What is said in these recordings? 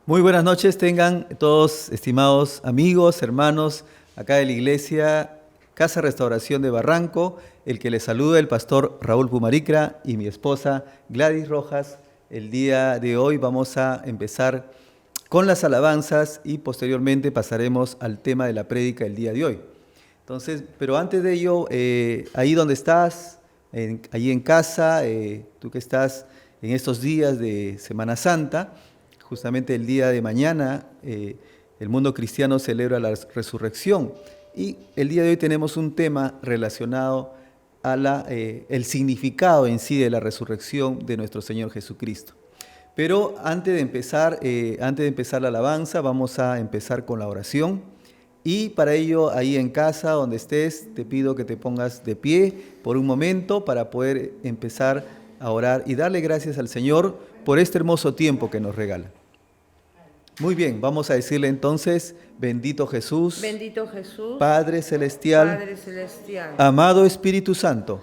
Muy buenas noches tengan todos, estimados amigos, hermanos, acá de la iglesia Casa Restauración de Barranco. El que les saluda el pastor Raúl Pumaricra y mi esposa Gladys Rojas. El día de hoy vamos a empezar con las alabanzas y posteriormente pasaremos al tema de la prédica del día de hoy. Entonces, pero antes de ello, ahí donde estás, allí en casa, tú que estás en estos días de Semana Santa, justamente el día de mañana, el mundo cristiano celebra la resurrección y el día de hoy tenemos un tema relacionado a el significado en sí de la resurrección de nuestro Señor Jesucristo. Pero antes de empezar la alabanza, vamos a empezar con la oración. Y para ello, ahí en casa, donde estés, te pido que te pongas de pie por un momento para poder empezar a orar y darle gracias al Señor por este hermoso tiempo que nos regala. Muy bien, vamos a decirle entonces, bendito Jesús, Padre Celestial, amado Espíritu Santo,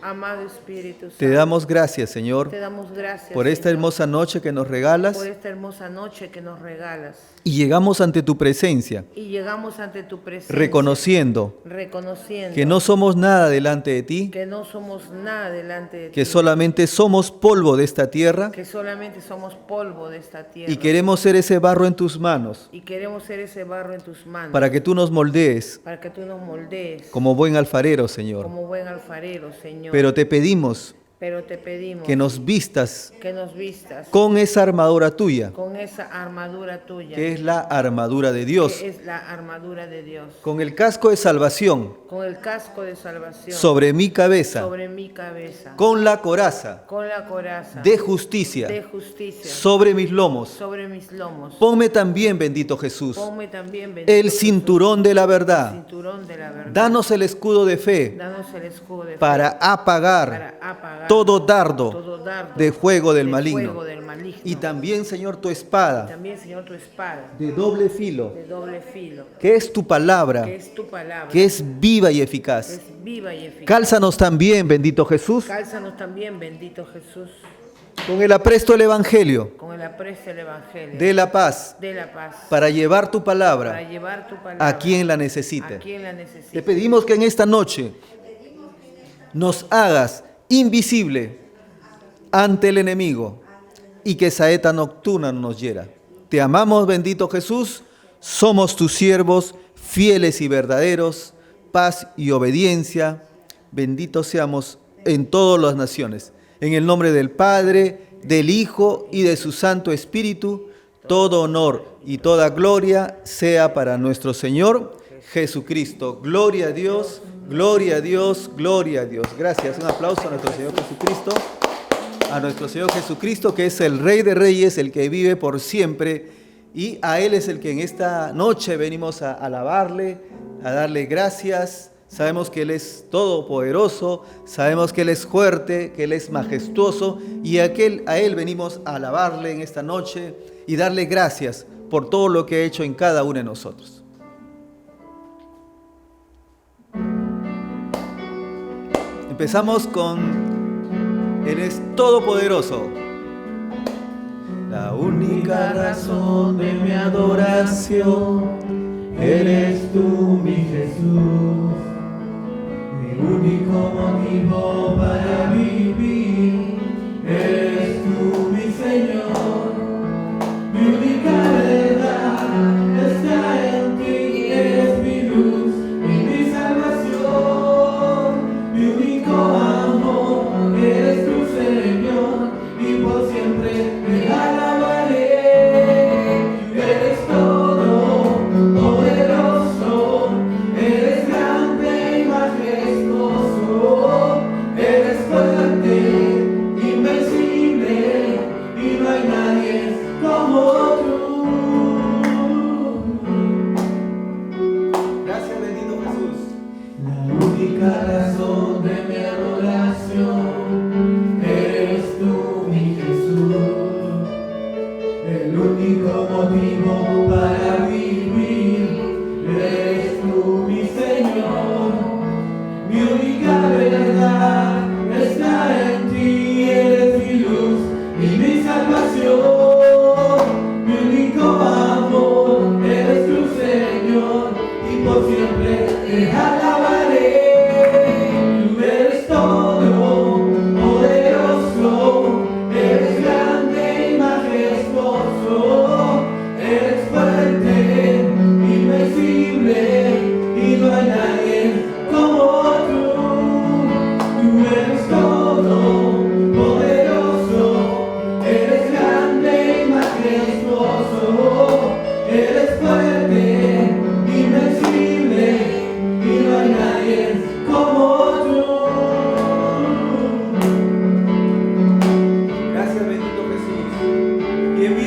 te damos gracias, Señor, por esta hermosa noche que nos regalas, y llegamos ante tu presencia, reconociendo que no somos nada delante de ti, que solamente somos polvo de esta tierra, y queremos ser ese barro en tus manos, para que tú nos moldees, como buen alfarero, Señor. Pero te pedimos que nos vistas con esa armadura tuya, que es la armadura de Dios, con el casco de salvación sobre mi cabeza, con la coraza de justicia sobre mis lomos. Ponme también, bendito Jesús, el cinturón de la verdad. Danos el escudo de fe para apagar todo dardo de fuego del maligno. Y también, Señor, tu espada de doble filo, que es tu palabra, que es viva y eficaz. Cálzanos también, bendito Jesús, con el apresto del Evangelio de la paz, para llevar tu palabra a quien la necesite. Te pedimos que en esta noche nos hagas invisible ante el enemigo y que saeta nocturna no nos hiera. Te amamos, bendito Jesús, somos tus siervos, fieles y verdaderos, paz y obediencia, benditos seamos en todas las naciones. En el nombre del Padre, del Hijo y de su Santo Espíritu, todo honor y toda gloria sea para nuestro Señor Jesucristo. Gloria a Dios, gloria a Dios, gloria a Dios. Gracias. Un aplauso a nuestro Señor Jesucristo. A nuestro Señor Jesucristo, que es el Rey de Reyes, el que vive por siempre. Y a Él es el que en esta noche venimos a alabarle, a darle gracias. Sabemos que Él es todopoderoso, sabemos que Él es fuerte, que Él es majestuoso. Y a Él venimos a alabarle en esta noche y darle gracias por todo lo que ha hecho en cada uno de nosotros. Empezamos con Él es todopoderoso. La única razón de mi adoración eres tú, mi Jesús. Mi único motivo para vivir eres tú, mi Señor. Mi única verdad está en ti, eres mi luz y mi salvación. Mi único amor eres tu Señor y por siempre te alabaré. Eres todo poderoso, eres grande y majestuoso, eres fuerte, invencible y no hay nadie como tú. Gracias, bendito Jesús. La única razón de mi adoración eres tú, mi Jesús. El único motivo para vivir eres tú, mi Señor. Mi única verdad está en ti, eres mi luz y mi salvación. Mi único amor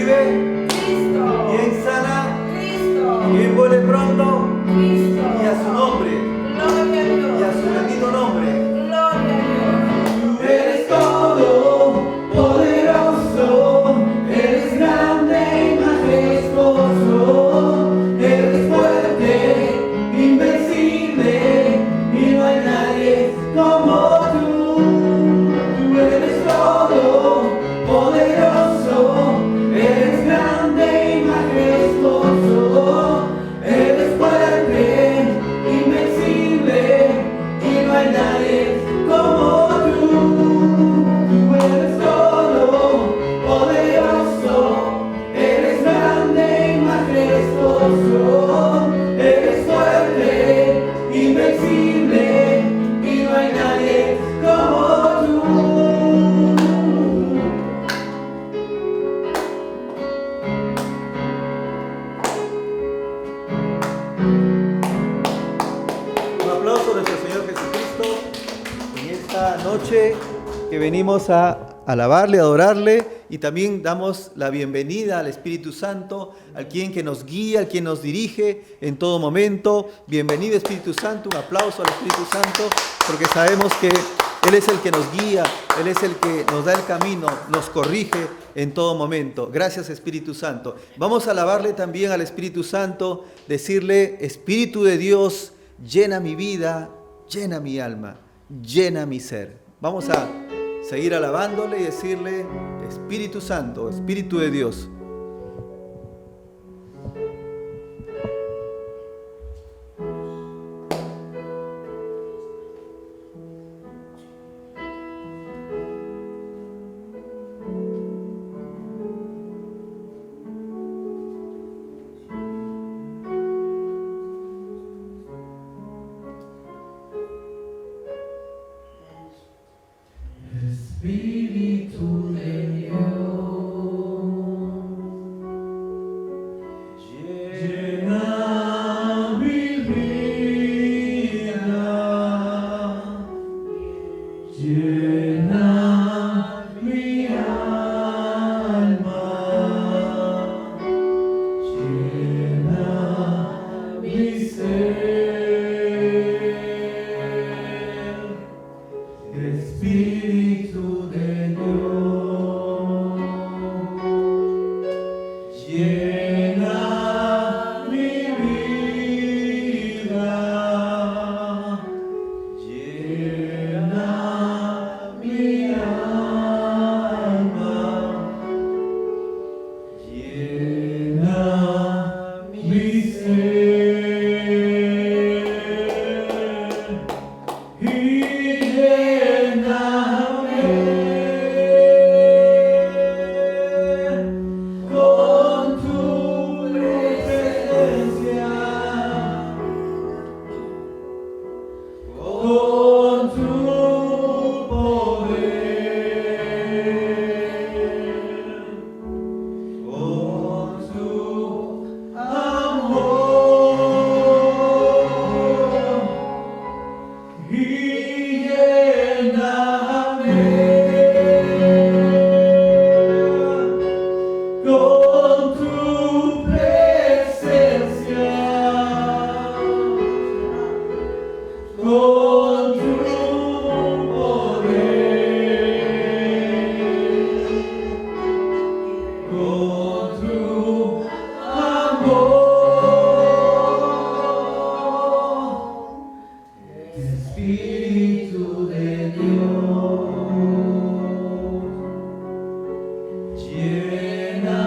revive? Cristo. ¿Quién sana? Cristo. ¿Quién vuelve pronto? Cristo. Y a su nombre, Gloria a Dios. y a su bendito nombre. Gloria a Dios. Eres todo poderoso, eres grande y majestuoso, eres fuerte, invencible, y no hay nadie como tú. Tú eres todo poderoso, eres grande y majestuoso, eres fuerte, invencible, y no hay nadie como tú. Tú eres todo poderoso, eres grande y majestuoso, eres fuerte, invencible, y no hay nadie como tú. Un aplauso a nuestro Señor Jesucristo en esta noche que venimos a alabarle, a adorarle, y también damos la bienvenida al Espíritu Santo, al quien que nos guía, al quien nos dirige en todo momento. Bienvenido Espíritu Santo, un aplauso al Espíritu Santo, porque sabemos que Él es el que nos guía, Él es el que nos da el camino, nos corrige en todo momento. Gracias Espíritu Santo. Vamos a alabarle también al Espíritu Santo, decirle: Espíritu de Dios, llena mi vida, llena mi alma, llena mi ser. Vamos a seguir alabándole y decirle: Espíritu Santo, Espíritu de Dios. Espíritu de Dios, llena mi vida, llena mi alma, llena mi ser. Espíritu de Dios, llena mi vida, llena mi alma, llena mi ser. Y lléname con tu presencia, con tu poder, con tu amor. Y lléname con tu presencia, con tu poder, con tu amor. Espíritu de Dios, llena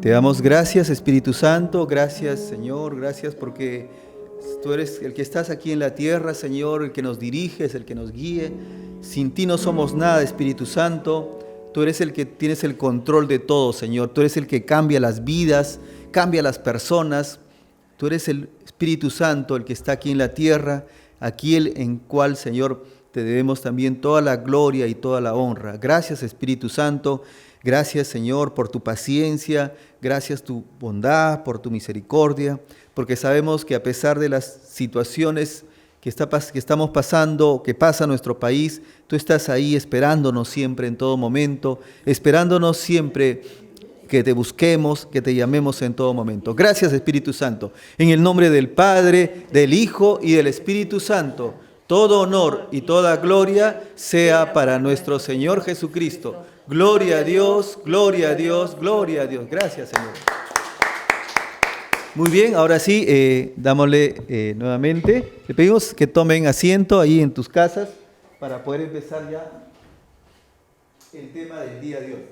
Te damos gracias, Espíritu Santo, gracias, Señor, gracias porque tú eres el que estás aquí en la tierra, Señor, el que nos diriges, el que nos guíe. Sin ti no somos nada, Espíritu Santo. Tú eres el que tienes el control de todo, Señor. Tú eres el que cambia las vidas, cambia las personas. Tú eres el Espíritu Santo, el que está aquí en la tierra, aquí el en cual, Señor, te debemos también toda la gloria y toda la honra. Gracias, Espíritu Santo. Gracias, Señor, por tu paciencia. Gracias tu bondad, por tu misericordia. Porque sabemos que a pesar de las situaciones que estamos pasando, que pasa en nuestro país, tú estás ahí esperándonos siempre en todo momento, esperándonos siempre que te busquemos, que te llamemos en todo momento. Gracias, Espíritu Santo. En el nombre del Padre, del Hijo y del Espíritu Santo, todo honor y toda gloria sea para nuestro Señor Jesucristo. Gloria a Dios, gloria a Dios, gloria a Dios. Gracias, Señor. Muy bien, ahora sí, dámosle nuevamente. Le pedimos que tomen asiento ahí en tus casas para poder empezar ya el tema del día de hoy.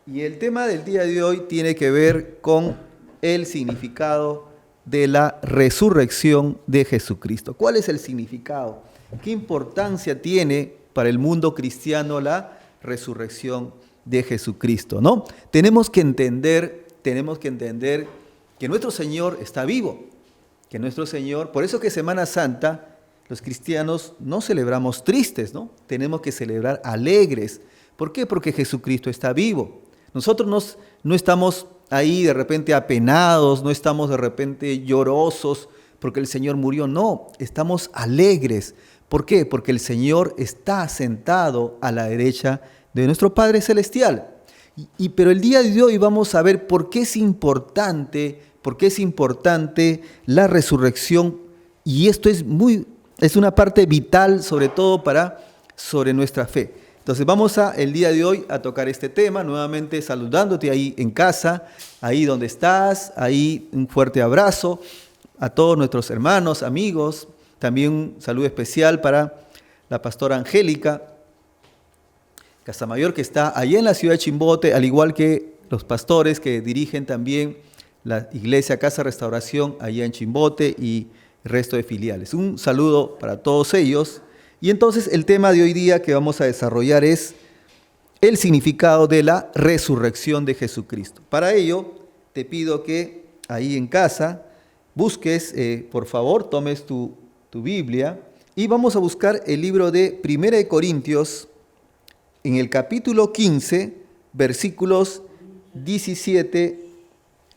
Y el tema del día de hoy tiene que ver con el significado de la resurrección de Jesucristo. ¿Cuál es el significado? ¿Qué importancia tiene para el mundo cristiano la resurrección de Jesucristo? ¿No? Tenemos que entender que nuestro Señor está vivo, que nuestro Señor, por eso que Semana Santa, los cristianos no celebramos tristes, ¿no? Tenemos que celebrar alegres. ¿Por qué? Porque Jesucristo está vivo. Nosotros no estamos ahí de repente apenados, no estamos de repente llorosos porque el Señor murió, no, estamos alegres. ¿Por qué? Porque el Señor está sentado a la derecha de nuestro Padre Celestial. Pero el día de hoy vamos a ver por qué es importante la resurrección, y esto es una parte vital sobre todo sobre nuestra fe. Entonces vamos el día de hoy a tocar este tema, nuevamente saludándote ahí en casa, ahí donde estás, ahí un fuerte abrazo a todos nuestros hermanos, amigos, también un saludo especial para la pastora Angélica Casamayor, que está allá en la ciudad de Chimbote, al igual que los pastores que dirigen también la iglesia Casa Restauración allá en Chimbote y el resto de filiales. Un saludo para todos ellos. Y entonces el tema de hoy día que vamos a desarrollar es el significado de la resurrección de Jesucristo. Para ello, te pido que ahí en casa busques, por favor, tomes tu Biblia y vamos a buscar el libro de 1 Corintios en el capítulo 15, versículos 17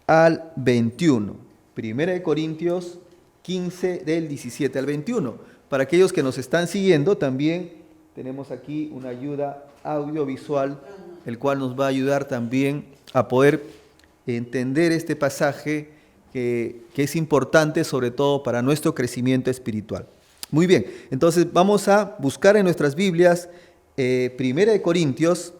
al 21. 1 Corintios 15 del 17 al 21. Para aquellos que nos están siguiendo, también tenemos aquí una ayuda audiovisual, el cual nos va a ayudar también a poder entender este pasaje que es importante sobre todo para nuestro crecimiento espiritual. Muy bien, entonces vamos a buscar en nuestras Biblias 1 Corintios,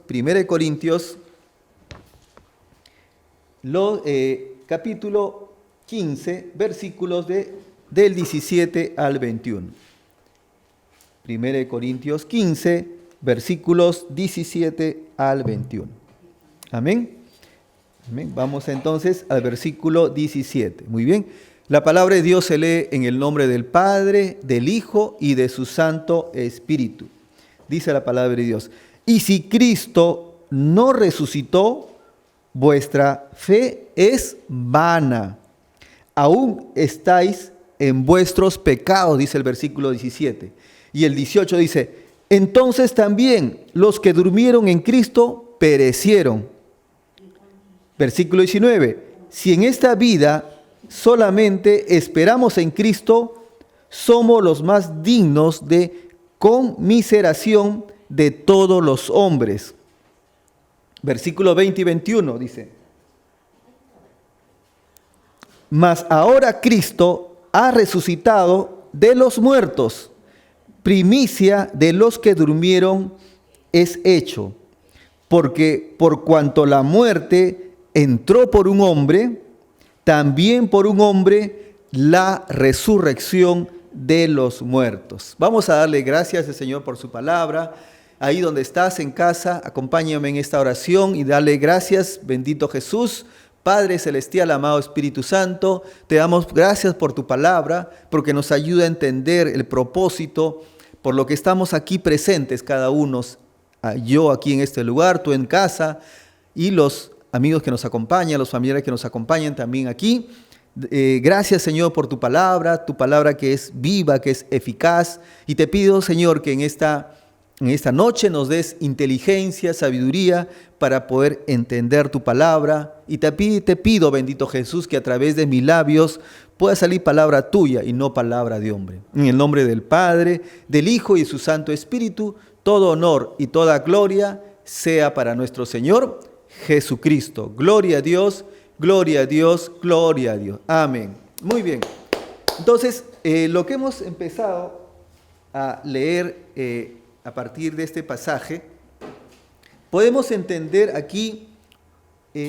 capítulo 15, versículos del 17 al 21. 1 Corintios 15, versículos 17 al 21. Amén. Amén. Vamos entonces al versículo 17. Muy bien. La palabra de Dios se lee en el nombre del Padre, del Hijo y de su Santo Espíritu. Dice la palabra de Dios: y si Cristo no resucitó, vuestra fe es vana. Aún estáis en vuestros pecados, dice el versículo 17. Y el 18 dice: entonces también los que durmieron en Cristo perecieron. Versículo 19. Si en esta vida solamente esperamos en Cristo, somos los más dignos de conmiseración de todos los hombres. Versículo 20 y 21 dice: mas ahora Cristo ha resucitado de los muertos, primicia de los que durmieron es hecho, porque por cuanto la muerte entró por un hombre, también por un hombre la resurrección de los muertos. Vamos a darle gracias al Señor por su palabra. Ahí donde estás en casa, acompáñame en esta oración y dale gracias, bendito Jesús, Padre Celestial, amado Espíritu Santo, te damos gracias por tu palabra, porque nos ayuda a entender el propósito, por lo que estamos aquí presentes cada uno, yo aquí en este lugar, tú en casa, y los amigos que nos acompañan, los familiares que nos acompañan también aquí. Gracias, Señor, por tu palabra que es viva, que es eficaz, y te pido, Señor, que en esta noche nos des inteligencia, sabiduría para poder entender tu palabra. Y te pido, bendito Jesús, que a través de mis labios pueda salir palabra tuya y no palabra de hombre. En el nombre del Padre, del Hijo y de su Santo Espíritu, todo honor y toda gloria sea para nuestro Señor Jesucristo. Gloria a Dios, gloria a Dios, gloria a Dios. Amén. Muy bien. Entonces, lo que hemos empezado a leer a partir de este pasaje, podemos entender aquí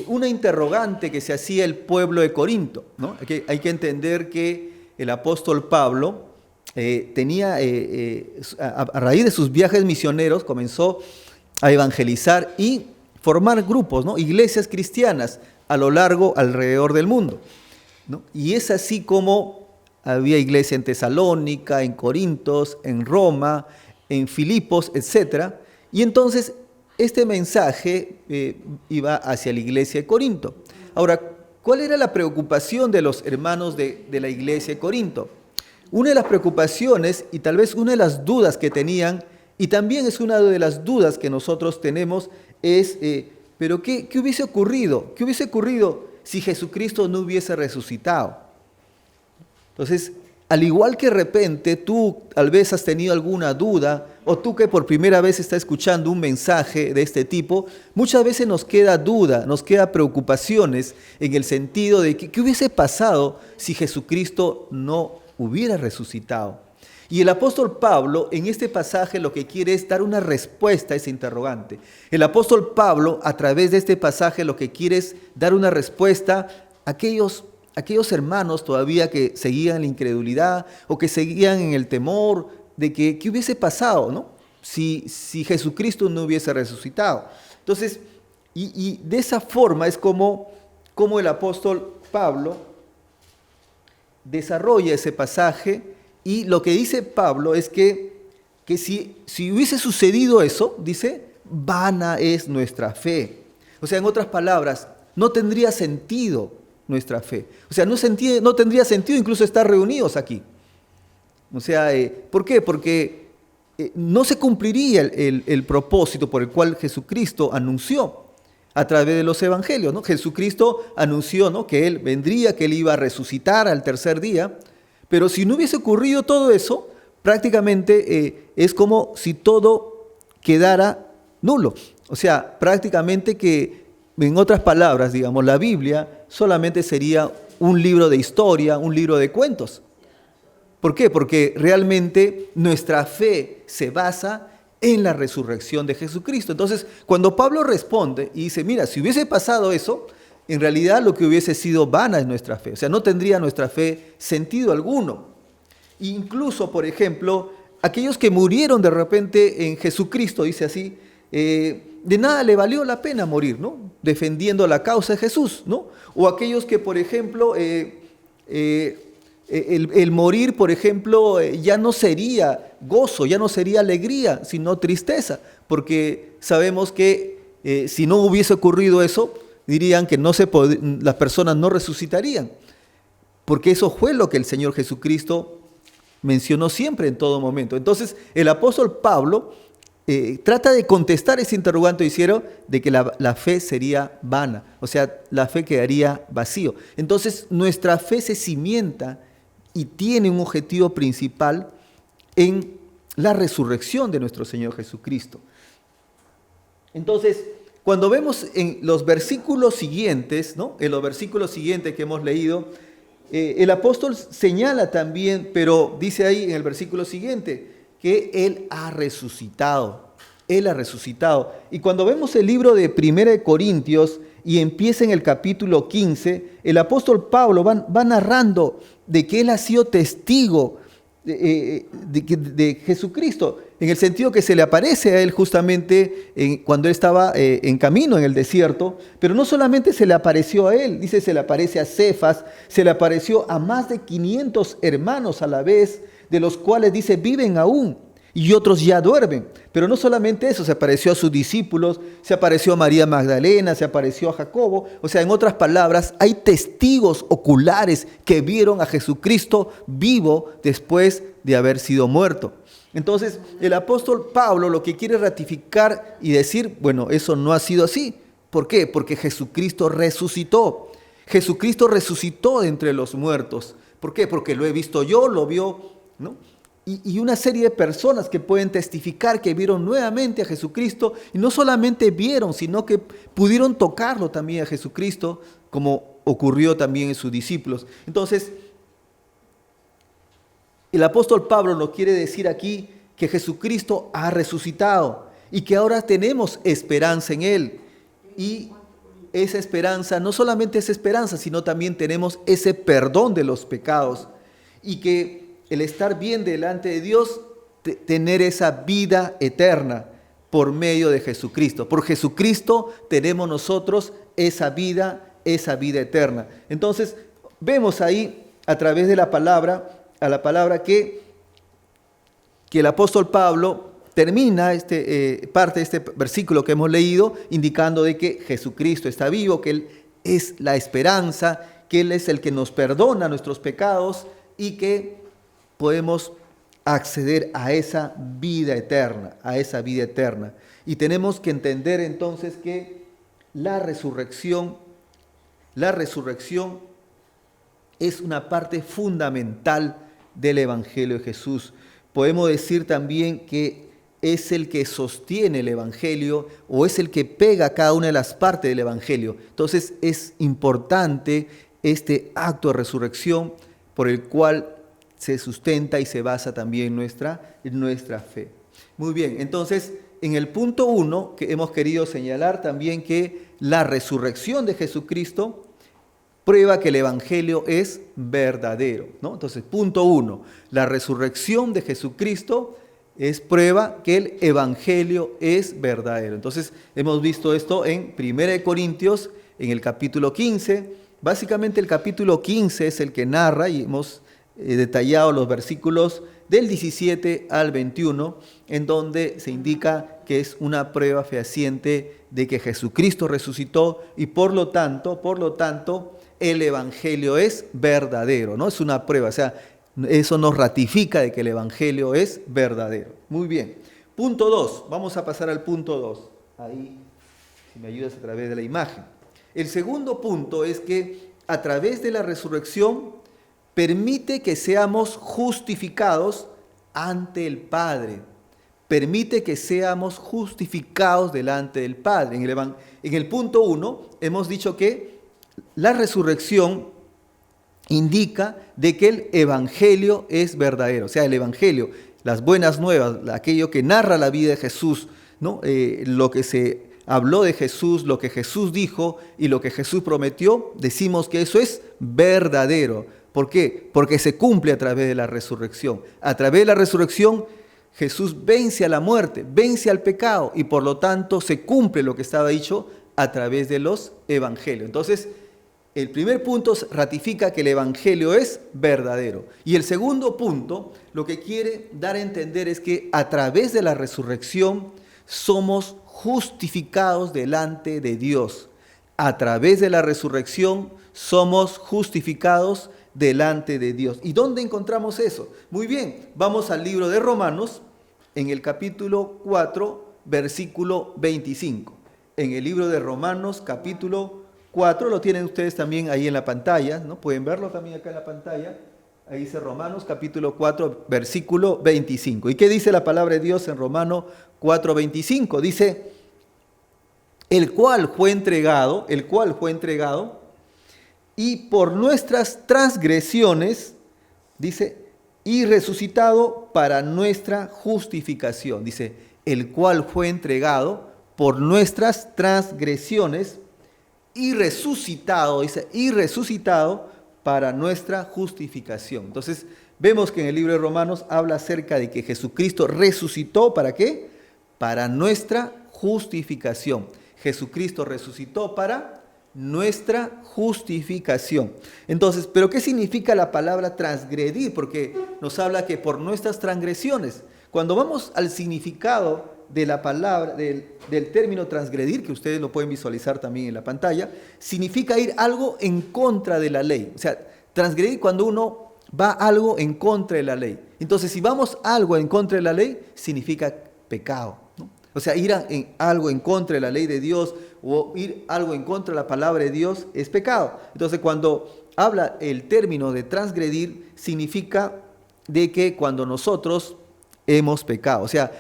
una interrogante que se hacía el pueblo de Corinto, ¿no? Hay que entender que el apóstol Pablo tenía, a raíz de sus viajes misioneros, comenzó a evangelizar y formar grupos, ¿no? Iglesias cristianas alrededor del mundo, ¿no? Y es así como había iglesia en Tesalónica, en Corintos, en Roma, en Filipos, etc. Y entonces este mensaje iba hacia la iglesia de Corinto. Ahora, ¿cuál era la preocupación de los hermanos de la iglesia de Corinto? Una de las preocupaciones y tal vez una de las dudas que tenían, y también es una de las dudas que nosotros tenemos, es, ¿pero qué hubiese ocurrido? ¿Qué hubiese ocurrido si Jesucristo no hubiese resucitado? Entonces, al igual que de repente tú tal vez has tenido alguna duda, o tú que por primera vez estás escuchando un mensaje de este tipo, muchas veces nos queda duda, nos queda preocupaciones en el sentido de que, ¿qué hubiese pasado si Jesucristo no hubiera resucitado? Y el apóstol Pablo en este pasaje lo que quiere es dar una respuesta a ese interrogante. El apóstol Pablo a través de este pasaje lo que quiere es dar una respuesta a aquellos hermanos todavía que seguían en la incredulidad o que seguían en el temor de que qué hubiese pasado, ¿no? si Jesucristo no hubiese resucitado. Entonces, y de esa forma es como el apóstol Pablo desarrolla ese pasaje, y lo que dice Pablo es que si hubiese sucedido eso, dice, vana es nuestra fe. O sea, en otras palabras, no tendría sentido nuestra fe. O sea, no tendría sentido incluso estar reunidos aquí. O sea, ¿por qué? Porque no se cumpliría el propósito por el cual Jesucristo anunció a través de los evangelios, ¿no? Jesucristo anunció, ¿no?, que Él vendría, que Él iba a resucitar al tercer día, pero si no hubiese ocurrido todo eso, prácticamente es como si todo quedara nulo. O sea, prácticamente que, en otras palabras, digamos, la Biblia solamente sería un libro de historia, un libro de cuentos. ¿Por qué? Porque realmente nuestra fe se basa en la resurrección de Jesucristo. Entonces, cuando Pablo responde y dice, mira, si hubiese pasado eso, en realidad lo que hubiese sido vana es nuestra fe. O sea, no tendría nuestra fe sentido alguno. Incluso, por ejemplo, aquellos que murieron de repente en Jesucristo, dice así, de nada le valió la pena morir, ¿no?, defendiendo la causa de Jesús, ¿no? O aquellos que, por ejemplo, el morir, por ejemplo, ya no sería gozo, ya no sería alegría, sino tristeza, porque sabemos que si no hubiese ocurrido eso, dirían que las personas no resucitarían, porque eso fue lo que el Señor Jesucristo mencionó siempre en todo momento. Entonces, el apóstol Pablo trata de contestar ese interrogante diciendo de que la fe sería vana, o sea, la fe quedaría vacío. Entonces, nuestra fe se cimienta y tiene un objetivo principal en la resurrección de nuestro Señor Jesucristo. Entonces, cuando vemos en los versículos siguientes, ¿no?, en los versículos siguientes que hemos leído, el apóstol señala también, pero dice ahí en el versículo siguiente, que Él ha resucitado. Él ha resucitado. Y cuando vemos el libro de 1 Corintios y empieza en el capítulo 15, el apóstol Pablo va narrando de que Él ha sido testigo de Jesucristo, en el sentido que se le aparece a él justamente cuando él estaba en camino en el desierto, pero no solamente se le apareció a él, dice se le aparece a Cefas, se le apareció a más de 500 hermanos a la vez, de los cuales dice viven aún y otros ya duermen. Pero no solamente eso, se apareció a sus discípulos, se apareció a María Magdalena, se apareció a Jacobo. O sea, en otras palabras, hay testigos oculares que vieron a Jesucristo vivo después de haber sido muerto. Entonces, el apóstol Pablo lo que quiere ratificar y decir, bueno, eso no ha sido así. ¿Por qué? Porque Jesucristo resucitó. Jesucristo resucitó de entre los muertos. ¿Por qué? Porque lo he visto yo, lo vio, ¿no? Y una serie de personas que pueden testificar que vieron nuevamente a Jesucristo, y no solamente vieron, sino que pudieron tocarlo también a Jesucristo, como ocurrió también en sus discípulos. Entonces, el apóstol Pablo nos quiere decir aquí que Jesucristo ha resucitado y que ahora tenemos esperanza en Él. Y esa esperanza, no solamente es esperanza, sino también tenemos ese perdón de los pecados, y que el estar bien delante de Dios, tener esa vida eterna por medio de Jesucristo. Por Jesucristo tenemos nosotros esa vida eterna. Entonces, vemos ahí a través de la palabra que el apóstol Pablo termina parte de este versículo que hemos leído indicando de que Jesucristo está vivo, que Él es la esperanza, que Él es el que nos perdona nuestros pecados y que podemos acceder a esa vida eterna, Y tenemos que entender entonces que la resurrección es una parte fundamental del Evangelio de Jesús. Podemos decir también que es el que sostiene el Evangelio o es el que pega cada una de las partes del Evangelio. Entonces es importante este acto de resurrección por el cual se sustenta y se basa también en nuestra fe. Muy bien, entonces en el punto 1 que hemos querido señalar también que la resurrección de Jesucristo prueba que el Evangelio es verdadero, ¿no? Entonces, punto 1, la resurrección de Jesucristo es prueba que el Evangelio es verdadero. Entonces, hemos visto esto en 1 Corintios, en el capítulo 15. Básicamente el capítulo 15 es el que narra y hemos detallado los versículos del 17 al 21, en donde se indica que es una prueba fehaciente de que Jesucristo resucitó y por lo tanto, el Evangelio es verdadero, ¿no? Es una prueba, o sea, eso nos ratifica de que el Evangelio es verdadero. Muy bien. Punto 2, vamos a pasar al punto 2. Ahí, si me ayudas a través de la imagen. El segundo punto es que a través de la resurrección permite que seamos justificados ante el Padre. Permite que seamos justificados delante del Padre. En el punto 1 hemos dicho que la resurrección indica de que el Evangelio es verdadero. O sea, el Evangelio, las buenas nuevas, aquello que narra la vida de Jesús, ¿no? Lo que se habló de Jesús, lo que Jesús dijo y lo que Jesús prometió, decimos que eso es verdadero. ¿Por qué? Porque se cumple a través de la resurrección. A través de la resurrección, Jesús vence a la muerte, vence al pecado y por lo tanto se cumple lo que estaba dicho a través de los evangelios. Entonces, el primer punto ratifica que el evangelio es verdadero. Y el segundo punto, lo que quiere dar a entender es que a través de la resurrección somos justificados delante de Dios. A través de la resurrección somos justificados delante de Dios. ¿Y dónde encontramos eso? Muy bien, vamos al libro de Romanos, en el capítulo 4, versículo 25. En el libro de Romanos, capítulo 4, lo tienen ustedes también ahí en la pantalla, ¿no? Pueden verlo también acá en la pantalla. Ahí dice Romanos, capítulo 4, versículo 25. ¿Y qué dice la palabra de Dios en Romanos 4, 25? Dice, el cual fue entregado, y por nuestras transgresiones, dice, y resucitado para nuestra justificación. Dice, el cual fue entregado por nuestras transgresiones y resucitado, dice, y resucitado para nuestra justificación. Entonces, Vemos que en el libro de Romanos habla acerca de que Jesucristo resucitó, ¿para qué? Para nuestra justificación. Jesucristo resucitó para nuestra justificación. Entonces, ¿pero qué significa la palabra transgredir? Porque nos habla que por nuestras transgresiones. Cuando vamos al significado de la palabra, del término transgredir, que ustedes lo pueden visualizar también en la pantalla, significa ir algo en contra de la ley. O sea, transgredir cuando uno va algo en contra de la ley. Entonces, si vamos algo en contra de la ley, significa pecado, ¿no? O sea, ir en algo en contra de la ley de Dios o ir algo en contra de la palabra de Dios es pecado. Entonces, cuando habla el término de transgredir, significa de que cuando nosotros hemos pecado. O sea,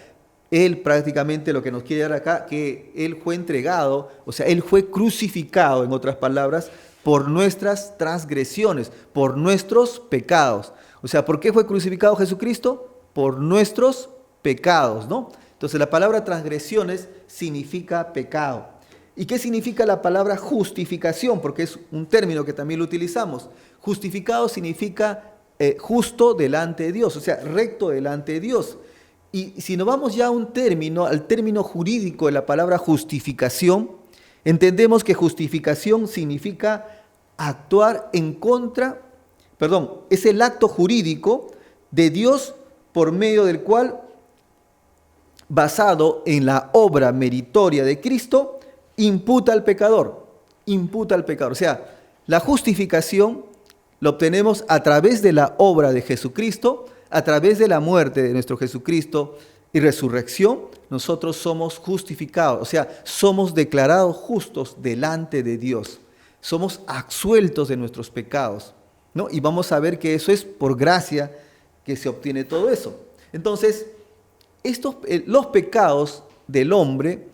Él prácticamente lo que nos quiere dar acá, que Él fue entregado, o sea, Él fue crucificado, en otras palabras, por nuestras transgresiones, por nuestros pecados. O sea, ¿por qué fue crucificado Jesucristo? Por nuestros pecados, ¿no? Entonces la palabra transgresiones significa pecado. ¿Y qué significa la palabra justificación? Porque es un término que también lo utilizamos. Justificado significa justo delante de Dios, o sea, recto delante de Dios. Y si nos vamos ya a un término, al término jurídico de la palabra justificación, entendemos que justificación significa actuar en contra, es el acto jurídico de Dios por medio del cual, basado en la obra meritoria de Cristo, imputa al pecador. O sea, la justificación la obtenemos a través de la obra de Jesucristo, a través de la muerte de nuestro Jesucristo y resurrección, nosotros somos justificados, o sea, somos declarados justos delante de Dios. Somos absueltos de nuestros pecados, ¿no? Y vamos a ver que eso es por gracia que se obtiene todo eso. Entonces, los pecados del hombre,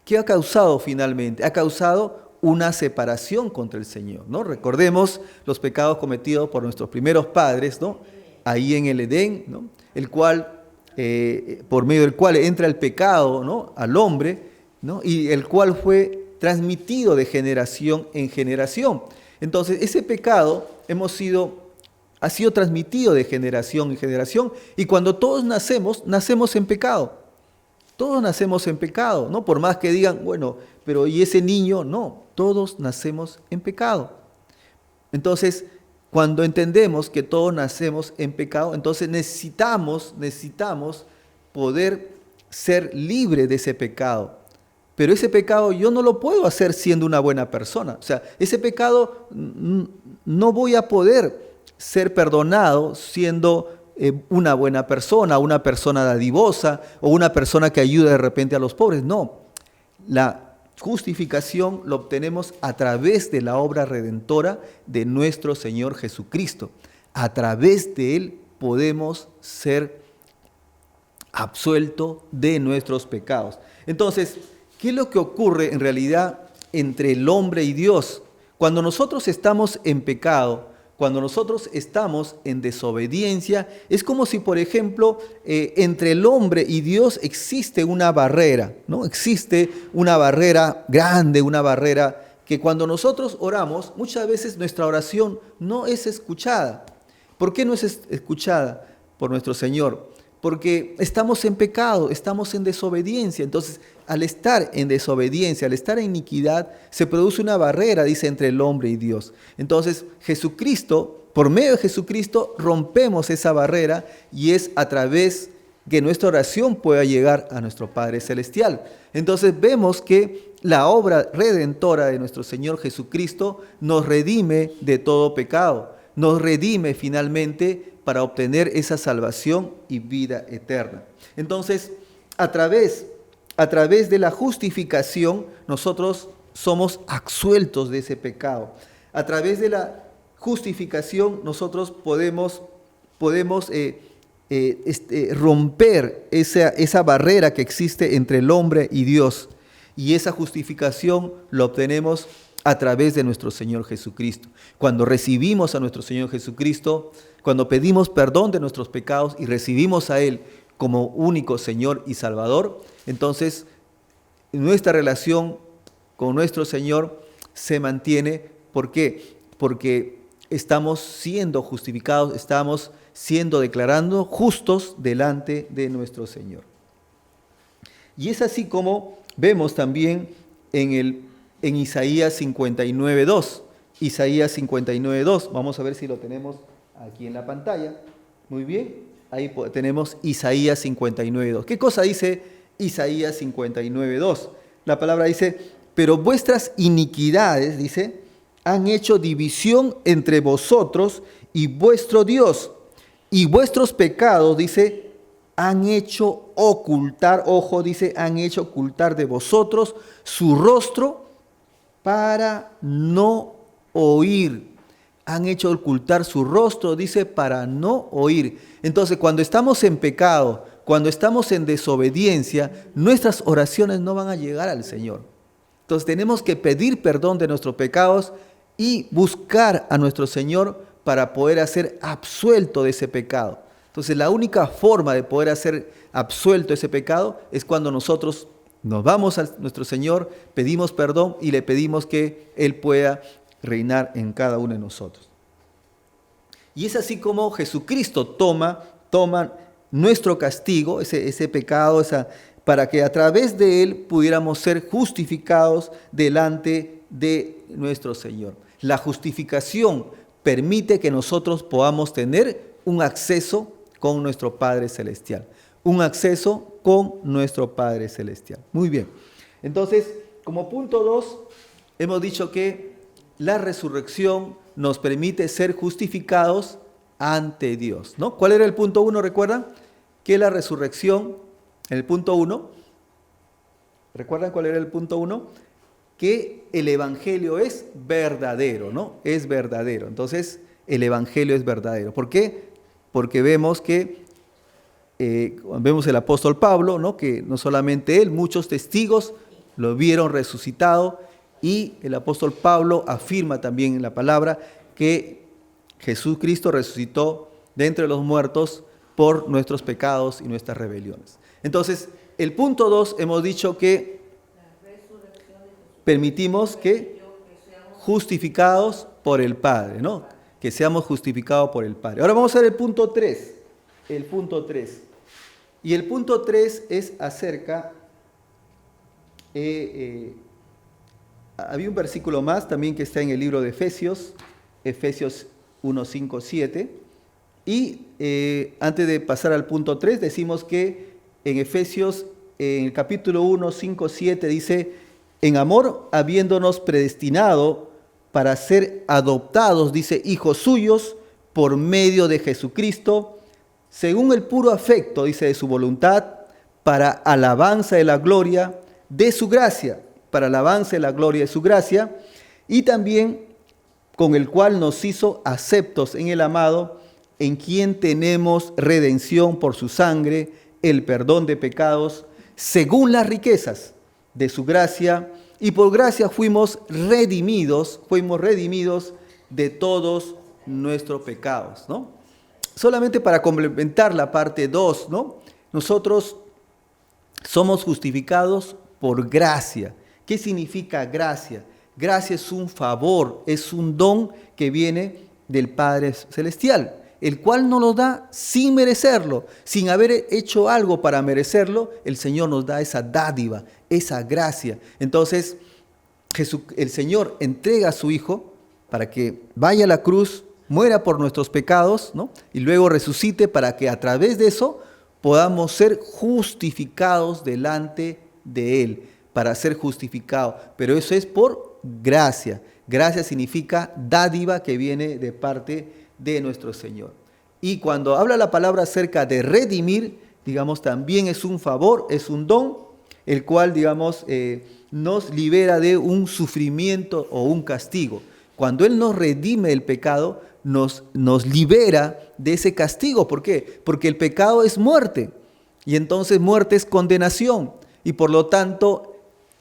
¿qué ha causado finalmente? Ha causado una separación contra el Señor, ¿no? Recordemos los pecados cometidos por nuestros primeros padres, ¿no? Ahí en el Edén, ¿no? El cual, por medio del cual entra el pecado, ¿no? Al hombre, ¿no? Y el cual fue transmitido de generación en generación. Entonces, ese pecado ha sido transmitido de generación en generación, y cuando todos nacemos en pecado. Todos nacemos en pecado, ¿no? Por más que digan, bueno, pero ¿y ese niño? No, todos nacemos en pecado. Entonces, cuando entendemos que todos nacemos en pecado, entonces necesitamos poder ser libre de ese pecado. Pero ese pecado yo no lo puedo hacer siendo una buena persona. O sea, ese pecado no voy a poder ser perdonado siendo una buena persona, una persona dadivosa o una persona que ayuda de repente a los pobres. No, la justificación lo obtenemos a través de la obra redentora de nuestro Señor Jesucristo. A través de Él podemos ser absueltos de nuestros pecados. Entonces, ¿qué es lo que ocurre en realidad entre el hombre y Dios? Cuando nosotros estamos en pecado, cuando nosotros estamos en desobediencia, es como si, por ejemplo, entre el hombre y Dios existe una barrera, ¿no? Existe una barrera grande, una barrera que cuando nosotros oramos, muchas veces nuestra oración no es escuchada. ¿Por qué no es escuchada por nuestro Señor? Porque estamos en pecado, estamos en desobediencia. Entonces, al estar en desobediencia, al estar en iniquidad, se produce una barrera, dice, entre el hombre y Dios. Entonces, Jesucristo, por medio de Jesucristo, rompemos esa barrera y es a través que nuestra oración pueda llegar a nuestro Padre Celestial. Entonces, vemos que la obra redentora de nuestro Señor Jesucristo nos redime de todo pecado, nos redime finalmente para obtener esa salvación y vida eterna. Entonces, a través de la justificación, nosotros somos absueltos de ese pecado. A través de la justificación, nosotros podemos romper esa barrera que existe entre el hombre y Dios. Y esa justificación la obtenemos a través de nuestro Señor Jesucristo. Cuando recibimos a nuestro Señor Jesucristo, cuando pedimos perdón de nuestros pecados y recibimos a Él como único Señor y Salvador, entonces nuestra relación con nuestro Señor se mantiene. ¿Por qué? Porque estamos siendo justificados, estamos siendo declarando justos delante de nuestro Señor. Y es así como vemos también en Isaías 59:2. Isaías 59:2. Vamos a ver si lo tenemos aquí en la pantalla. Muy bien, ahí tenemos Isaías 59:2. ¿Qué cosa dice Isaías 59:2? La palabra dice, pero vuestras iniquidades, dice, han hecho división entre vosotros y vuestro Dios, y vuestros pecados, dice, han hecho ocultar, ojo, dice, han hecho ocultar de vosotros su rostro para no oír. Han hecho ocultar su rostro, dice, para no oír. Entonces, cuando estamos en pecado, cuando estamos en desobediencia, nuestras oraciones no van a llegar al Señor. Entonces, tenemos que pedir perdón de nuestros pecados y buscar a nuestro Señor para poder ser absuelto de ese pecado. Entonces, la única forma de poder ser absuelto de ese pecado es cuando nosotros nos vamos a nuestro Señor, pedimos perdón y le pedimos que Él pueda reinar en cada uno de nosotros. Y es así como Jesucristo toma nuestro castigo, ese pecado, para que a través de Él pudiéramos ser justificados delante de nuestro Señor. La justificación permite que nosotros podamos tener un acceso con nuestro Padre Celestial. Un acceso con nuestro Padre Celestial. Muy bien. Entonces, como punto 2, hemos dicho que la resurrección nos permite ser justificados ante Dios, ¿no? ¿Cuál era el punto 1? ¿Recuerdan? Que la resurrección, el punto 1, ¿recuerdan cuál era el punto 1? Que el Evangelio es verdadero, ¿no? Es verdadero. Entonces, el Evangelio es verdadero. ¿Por qué? Porque vemos que, vemos el apóstol Pablo, ¿no? Que no solamente él, muchos testigos lo vieron resucitado, y el apóstol Pablo afirma también en la palabra que Jesucristo resucitó de entre los muertos por nuestros pecados y nuestras rebeliones. Entonces, el punto 2 hemos dicho que permitimos que justificados por el Padre, ¿no? Que seamos justificados por el Padre. Ahora vamos a ver el punto 3. El punto 3. Y el punto 3 es acerca... había un versículo más también que está en el libro de Efesios 1, 5, 7. Y antes de pasar al punto 3, decimos que en Efesios, en el capítulo 1, 5, 7, dice, en amor, habiéndonos predestinado para ser adoptados, dice, hijos suyos, por medio de Jesucristo, según el puro afecto, dice, de su voluntad, para alabanza de la gloria de su gracia, para alabanza de la gloria de su gracia, y también con el cual nos hizo aceptos en el amado, en quien tenemos redención por su sangre, el perdón de pecados, según las riquezas de su gracia, y por gracia fuimos redimidos de todos nuestros pecados, ¿no? Solamente para complementar la parte 2, ¿no? Nosotros somos justificados por gracia. ¿Qué significa gracia? Gracia es un favor, es un don que viene del Padre Celestial, el cual nos lo da sin merecerlo, sin haber hecho algo para merecerlo. El Señor nos da esa dádiva, esa gracia. Entonces, el Señor entrega a su Hijo para que vaya a la cruz, muera por nuestros pecados, ¿no? Y luego resucite para que a través de eso podamos ser justificados delante de Él, para ser justificados. Pero eso es por gracia. Gracia significa dádiva que viene de parte de nuestro Señor. Y cuando habla la palabra acerca de redimir, digamos, también es un favor, es un don, el cual, digamos, nos libera de un sufrimiento o un castigo. Cuando Él nos redime el pecado, nos libera de ese castigo. ¿Por qué? Porque el pecado es muerte, y entonces muerte es condenación, y por lo tanto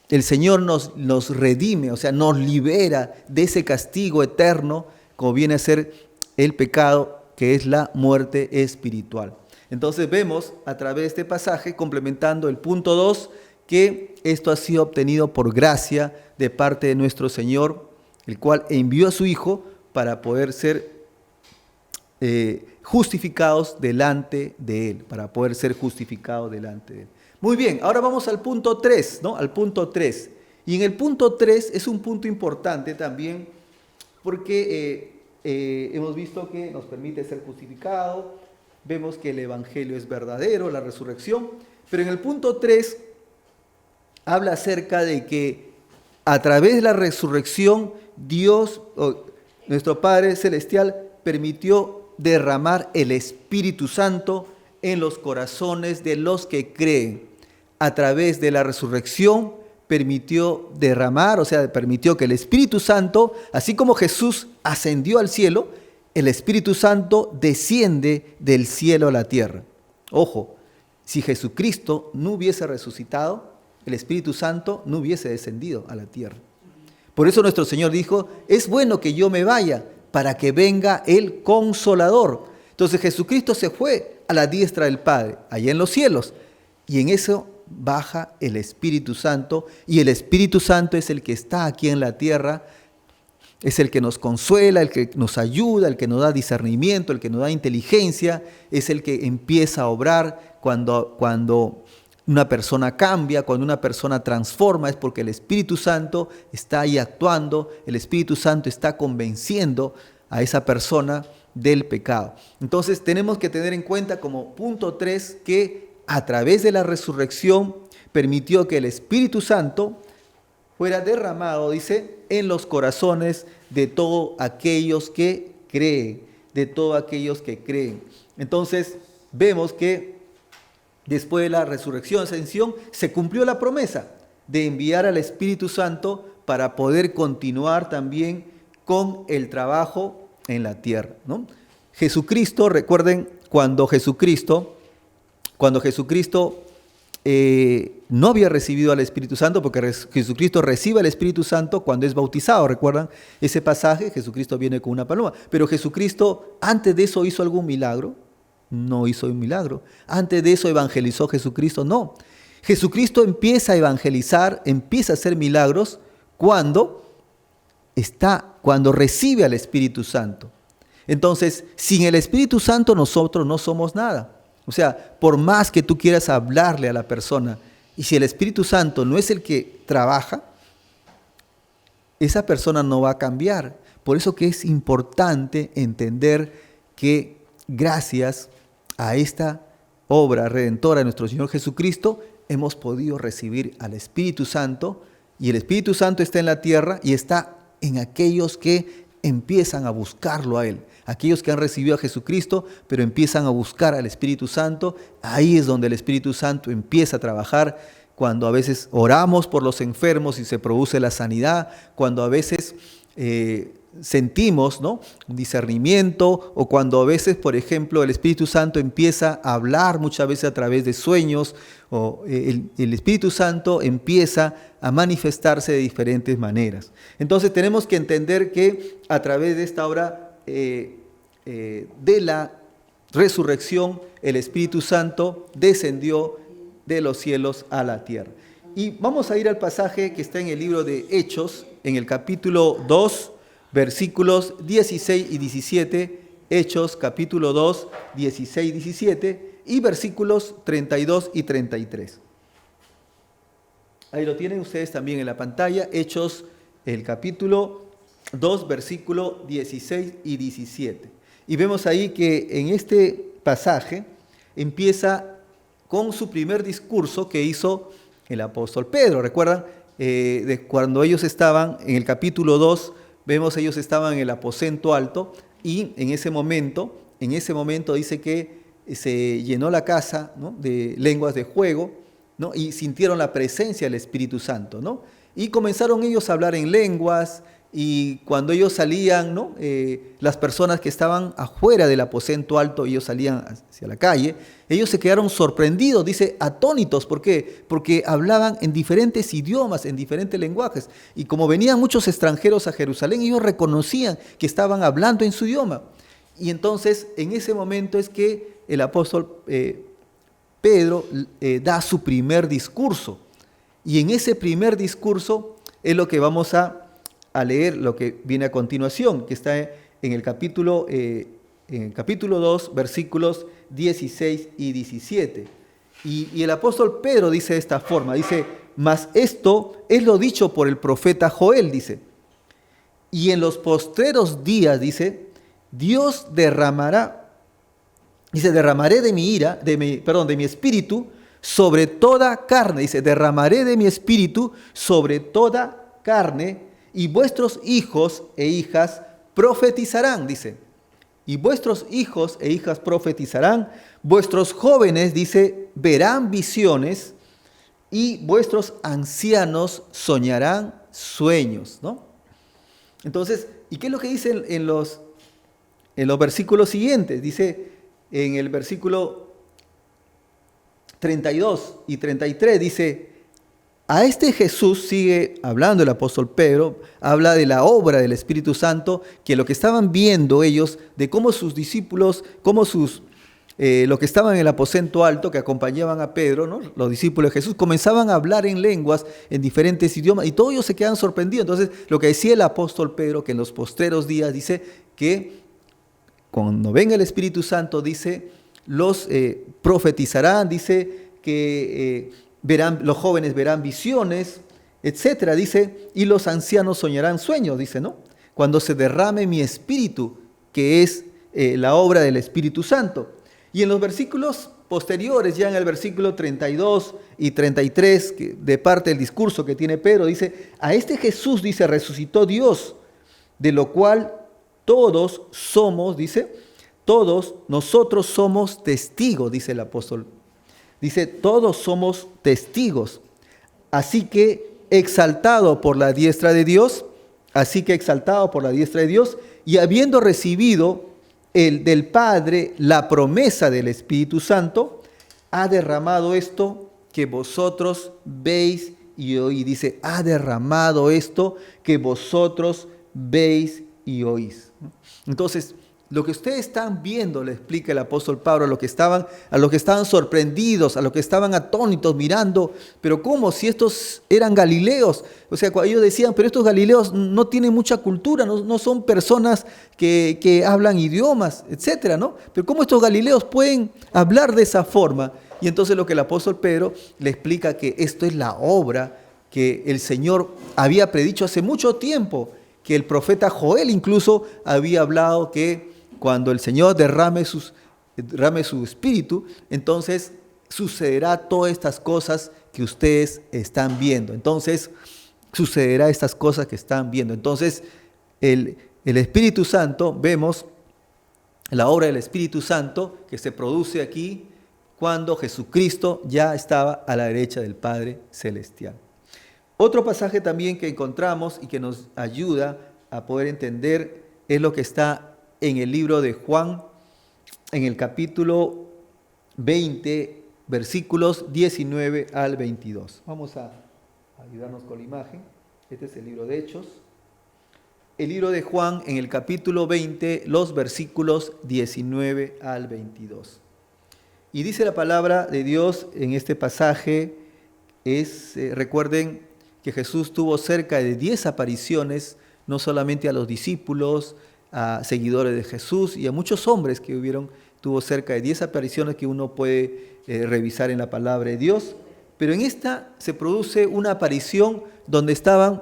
el Señor nos redime, o sea, nos libera de ese castigo eterno, como viene a ser el pecado, que es la muerte espiritual. Entonces vemos a través de este pasaje, complementando el punto 2, que esto ha sido obtenido por gracia de parte de nuestro Señor, el cual envió a su Hijo para poder ser justificados delante de Él, para poder ser justificados delante de Él. Muy bien, ahora vamos al punto 3, ¿no? Al punto 3. Y en el punto 3 es un punto importante también, porque hemos visto que nos permite ser justificados, vemos que el Evangelio es verdadero, la resurrección, pero en el punto 3 habla acerca de que a través de la resurrección Dios, nuestro Padre Celestial, permitió derramar el Espíritu Santo en los corazones de los que creen. A través de la resurrección permitió derramar, o sea, permitió que el Espíritu Santo, así como Jesús ascendió al cielo, el Espíritu Santo desciende del cielo a la tierra. Ojo, si Jesucristo no hubiese resucitado, el Espíritu Santo no hubiese descendido a la tierra. Por eso nuestro Señor dijo, es bueno que yo me vaya para que venga el Consolador. Entonces Jesucristo se fue a la diestra del Padre, allá en los cielos, y en eso baja el Espíritu Santo, y el Espíritu Santo es el que está aquí en la tierra, es el que nos consuela, el que nos ayuda, el que nos da discernimiento, el que nos da inteligencia, es el que empieza a obrar cuando una persona cambia, cuando una persona transforma, es porque el Espíritu Santo está ahí actuando, el Espíritu Santo está convenciendo a esa persona del pecado. Entonces tenemos que tener en cuenta como punto 3 que a través de la resurrección permitió que el Espíritu Santo fuera derramado, dice, en los corazones de todos aquellos que creen, de todos aquellos que creen. Entonces vemos que después de la resurrección, ascensión, se cumplió la promesa de enviar al Espíritu Santo para poder continuar también con el trabajo en la tierra, ¿no? Jesucristo, recuerden, cuando Jesucristo no había recibido al Espíritu Santo, porque Jesucristo recibe al Espíritu Santo cuando es bautizado, ¿recuerdan ese pasaje? Jesucristo viene con una paloma, pero Jesucristo antes de eso hizo algún milagro. No hizo un milagro. Antes de eso evangelizó Jesucristo. No. Jesucristo empieza a evangelizar, empieza a hacer milagros cuando recibe al Espíritu Santo. Entonces, sin el Espíritu Santo nosotros no somos nada. O sea, por más que tú quieras hablarle a la persona, y si el Espíritu Santo no es el que trabaja, esa persona no va a cambiar. Por eso que es importante entender que gracias a esta obra redentora de nuestro Señor Jesucristo, hemos podido recibir al Espíritu Santo, y el Espíritu Santo está en la tierra y está en aquellos que empiezan a buscarlo a Él. Aquellos que han recibido a Jesucristo, pero empiezan a buscar al Espíritu Santo, ahí es donde el Espíritu Santo empieza a trabajar, cuando a veces oramos por los enfermos y se produce la sanidad, cuando a veces sentimos, ¿no?, un discernimiento, o cuando a veces, por ejemplo, el Espíritu Santo empieza a hablar muchas veces a través de sueños, o el Espíritu Santo empieza a manifestarse de diferentes maneras. Entonces tenemos que entender que a través de esta obra de la resurrección, el Espíritu Santo descendió de los cielos a la tierra. Y vamos a ir al pasaje que está en el libro de Hechos, en el capítulo 2, versículos 16 y 17, Hechos capítulo 2, 16 y 17, y versículos 32 y 33. Ahí lo tienen ustedes también en la pantalla, Hechos, el capítulo 2, versículo 16 y 17. Y vemos ahí que en este pasaje empieza con su primer discurso que hizo el apóstol Pedro. ¿Recuerdan? De cuando ellos estaban en el capítulo 2, vemos ellos estaban en el aposento alto, y en ese momento dice que se llenó la casa, ¿no?, de lenguas de fuego, ¿no?, y sintieron la presencia del Espíritu Santo, ¿no? Y comenzaron ellos a hablar en lenguas, y cuando ellos salían, ¿no?, las personas que estaban afuera del aposento alto, ellos salían hacia la calle, ellos se quedaron sorprendidos, dice, atónitos. ¿Por qué? Porque hablaban en diferentes idiomas, en diferentes lenguajes. Y como venían muchos extranjeros a Jerusalén, ellos reconocían que estaban hablando en su idioma. Y entonces, en ese momento es que el apóstol Pedro da su primer discurso. Y en ese primer discurso es lo que vamos a a leer lo que viene a continuación, que está en el capítulo 2, versículos 16 y 17. Y el apóstol Pedro dice de esta forma, dice, mas esto es lo dicho por el profeta Joel, dice, y en los postreros días, dice, Dios derramará, dice, derramaré de mi ira, de mi espíritu sobre toda carne, dice, derramaré de mi espíritu sobre toda carne, y vuestros hijos e hijas profetizarán, dice, y vuestros hijos e hijas profetizarán, vuestros jóvenes, dice, verán visiones, y vuestros ancianos soñarán sueños, ¿no? Entonces, ¿y qué es lo que dice en los versículos siguientes? Dice en el versículo 32 y 33, dice, a este Jesús, sigue hablando el apóstol Pedro, habla de la obra del Espíritu Santo, que lo que estaban viendo ellos, de cómo sus discípulos, los que estaban en el aposento alto, que acompañaban a Pedro, ¿no? Los discípulos de Jesús, comenzaban a hablar en lenguas, en diferentes idiomas, y todos ellos se quedan sorprendidos. Entonces, lo que decía el apóstol Pedro, que en los postreros días, dice que cuando venga el Espíritu Santo, dice, los profetizarán, dice que los jóvenes verán visiones, etcétera, dice, y los ancianos soñarán sueños, dice, ¿no? Cuando se derrame mi espíritu, que es la obra del Espíritu Santo. Y en los versículos posteriores, ya en el versículo 32 y 33, de parte del discurso que tiene Pedro, dice, a este Jesús, dice, resucitó Dios, de lo cual todos somos, dice, todos nosotros somos testigos, dice el apóstol. Dice, todos somos testigos. Así que exaltado por la diestra de Dios, y habiendo recibido del Padre la promesa del Espíritu Santo, ha derramado esto que vosotros veis y oís. Dice, ha derramado esto que vosotros veis y oís. Entonces, lo que ustedes están viendo, le explica el apóstol Pablo, a los que estaban sorprendidos, a los que estaban atónitos mirando, pero ¿cómo? Si estos eran galileos. O sea, cuando ellos decían, pero estos galileos no tienen mucha cultura, no son personas que hablan idiomas, etcétera, ¿no? Pero ¿cómo estos galileos pueden hablar de esa forma? Y entonces lo que el apóstol Pedro le explica, que esto es la obra que el Señor había predicho hace mucho tiempo, que el profeta Joel incluso había hablado que cuando el Señor derrame su espíritu, entonces sucederá todas estas cosas que ustedes están viendo. Entonces sucederá estas cosas que están viendo. Entonces el Espíritu Santo, vemos la obra del Espíritu Santo que se produce aquí cuando Jesucristo ya estaba a la derecha del Padre Celestial. Otro pasaje también que encontramos y que nos ayuda a poder entender es lo que está en el libro de Juan, en el capítulo 20, versículos 19 al 22. Vamos a ayudarnos con la imagen. Este es el libro de Hechos. El libro de Juan, en el capítulo 20, los versículos 19 al 22. Y dice la palabra de Dios en este pasaje, recuerden que Jesús tuvo cerca de 10 apariciones, no solamente a los discípulos, a seguidores de Jesús y a muchos hombres que tuvo cerca de 10 apariciones que uno puede revisar en la palabra de Dios, pero en esta se produce una aparición donde estaban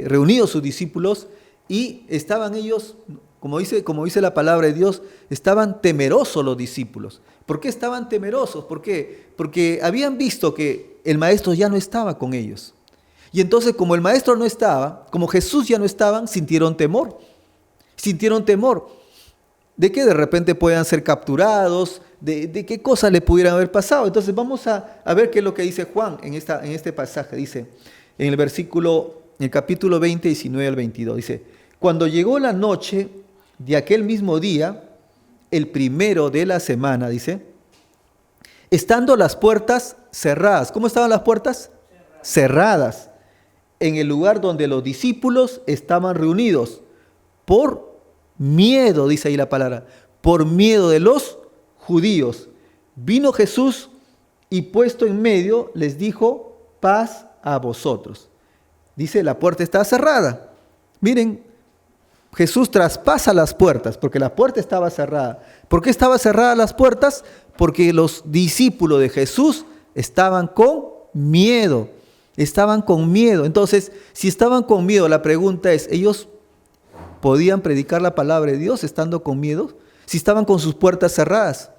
reunidos sus discípulos y estaban ellos, como dice la palabra de Dios, estaban temerosos los discípulos. ¿Por qué estaban temerosos? ¿Por qué? Porque habían visto que el maestro ya no estaba con ellos. Y entonces, como el maestro no estaba, como Jesús ya no estaba, sintieron temor. Sintieron temor de que de repente puedan ser capturados, de qué cosas le pudieran haber pasado. Entonces vamos a ver qué es lo que dice Juan en este pasaje. Dice, en el capítulo 20, 19 al 22, dice, cuando llegó la noche de aquel mismo día, el primero de la semana, dice, estando las puertas cerradas. ¿Cómo estaban las puertas? Cerradas. En el lugar donde los discípulos estaban reunidos, por miedo, dice ahí la palabra, por miedo de los judíos. Vino Jesús y puesto en medio les dijo, paz a vosotros. Dice, la puerta está cerrada. Miren, Jesús traspasa las puertas porque la puerta estaba cerrada. ¿Por qué estaban cerradas las puertas? Porque los discípulos de Jesús estaban con miedo. Estaban con miedo. Entonces, si estaban con miedo, la pregunta es, ¿ellos podían predicar la palabra de Dios estando con miedo? Si estaban con sus puertas cerradas,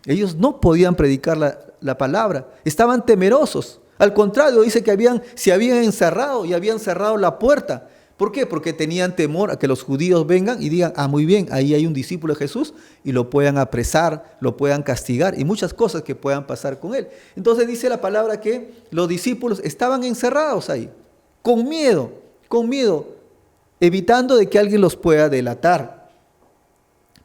ellos no podían predicar la palabra. Estaban temerosos. Al contrario, dice que se habían encerrado y habían cerrado la puerta. ¿Por qué? Porque tenían temor a que los judíos vengan y digan, muy bien, ahí hay un discípulo de Jesús, y lo puedan apresar, lo puedan castigar y muchas cosas que puedan pasar con él. Entonces dice la palabra que los discípulos estaban encerrados ahí, con miedo, evitando de que alguien los pueda delatar.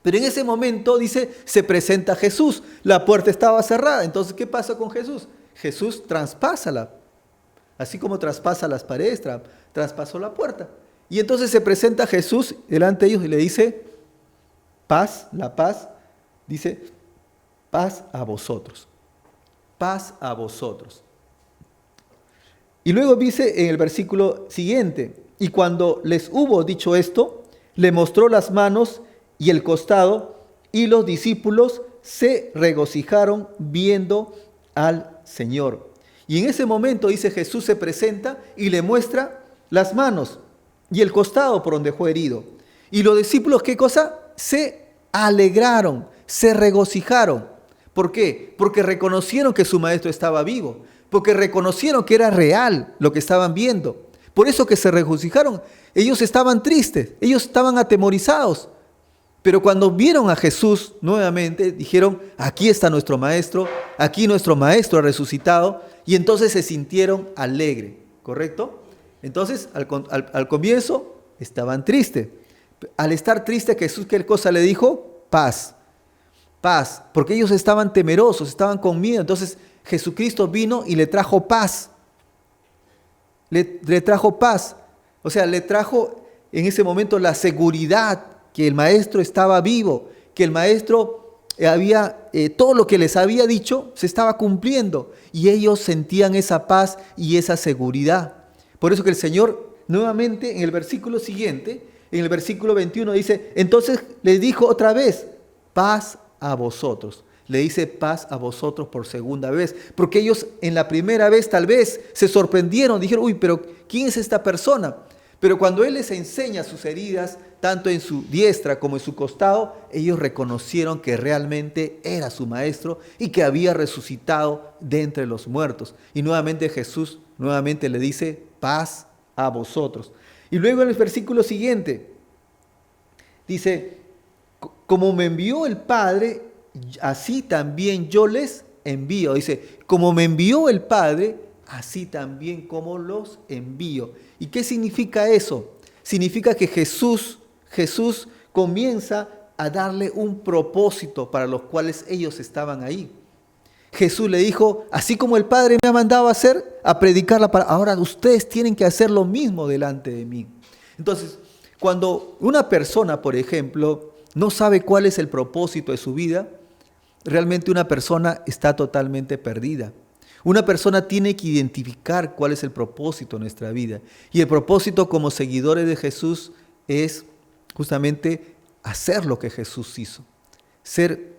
Pero en ese momento, dice, se presenta Jesús, la puerta estaba cerrada. Entonces, ¿qué pasa con Jesús? Jesús traspasa así como traspasa las paredes, traspasó la puerta. Y entonces se presenta Jesús delante de ellos y le dice, paz, la paz, dice, paz a vosotros, paz a vosotros. Y luego dice en el versículo siguiente, y cuando les hubo dicho esto, le mostró las manos y el costado, y los discípulos se regocijaron viendo al Señor. Y en ese momento, dice, Jesús se presenta y le muestra las manos y el costado por donde fue herido. Y los discípulos, ¿qué cosa? Se alegraron, se regocijaron. ¿Por qué? Porque reconocieron que su maestro estaba vivo, porque reconocieron que era real lo que estaban viendo. Por eso que se regocijaron. Ellos estaban tristes, ellos estaban atemorizados. Pero cuando vieron a Jesús nuevamente, dijeron, aquí está nuestro maestro, aquí nuestro maestro ha resucitado, y entonces se sintieron alegres, ¿correcto? Entonces, al comienzo estaban tristes. Al estar tristes, Jesús, ¿qué cosa le dijo? Paz, paz, porque ellos estaban temerosos, estaban con miedo. Entonces, Jesucristo vino y le trajo paz. Le trajo paz. O sea, le trajo en ese momento la seguridad que el maestro estaba vivo, que el maestro todo lo que les había dicho se estaba cumpliendo, y ellos sentían esa paz y esa seguridad. Por eso que el Señor nuevamente en el versículo siguiente, en el versículo 21 dice, entonces les dijo otra vez, paz a vosotros. Le dice paz a vosotros por segunda vez, porque ellos en la primera vez tal vez se sorprendieron, dijeron, uy, pero ¿quién es esta persona? Pero cuando Él les enseña sus heridas, tanto en su diestra como en su costado, ellos reconocieron que realmente era su maestro y que había resucitado de entre los muertos. Y nuevamente Jesús nuevamente le dice, paz a vosotros. Y luego en el versículo siguiente, dice, como me envió el Padre, así también yo les envío. Dice, como me envió el Padre, así también como los envío. ¿Y qué significa eso? Significa que Jesús comienza a darle un propósito para los cuales ellos estaban ahí. Jesús le dijo, así como el Padre me ha mandado a hacer, a predicar la palabra, ahora ustedes tienen que hacer lo mismo delante de mí. Entonces, cuando una persona, por ejemplo, no sabe cuál es el propósito de su vida, realmente una persona está totalmente perdida. Una persona tiene que identificar cuál es el propósito de nuestra vida. Y el propósito como seguidores de Jesús es justamente hacer lo que Jesús hizo. Ser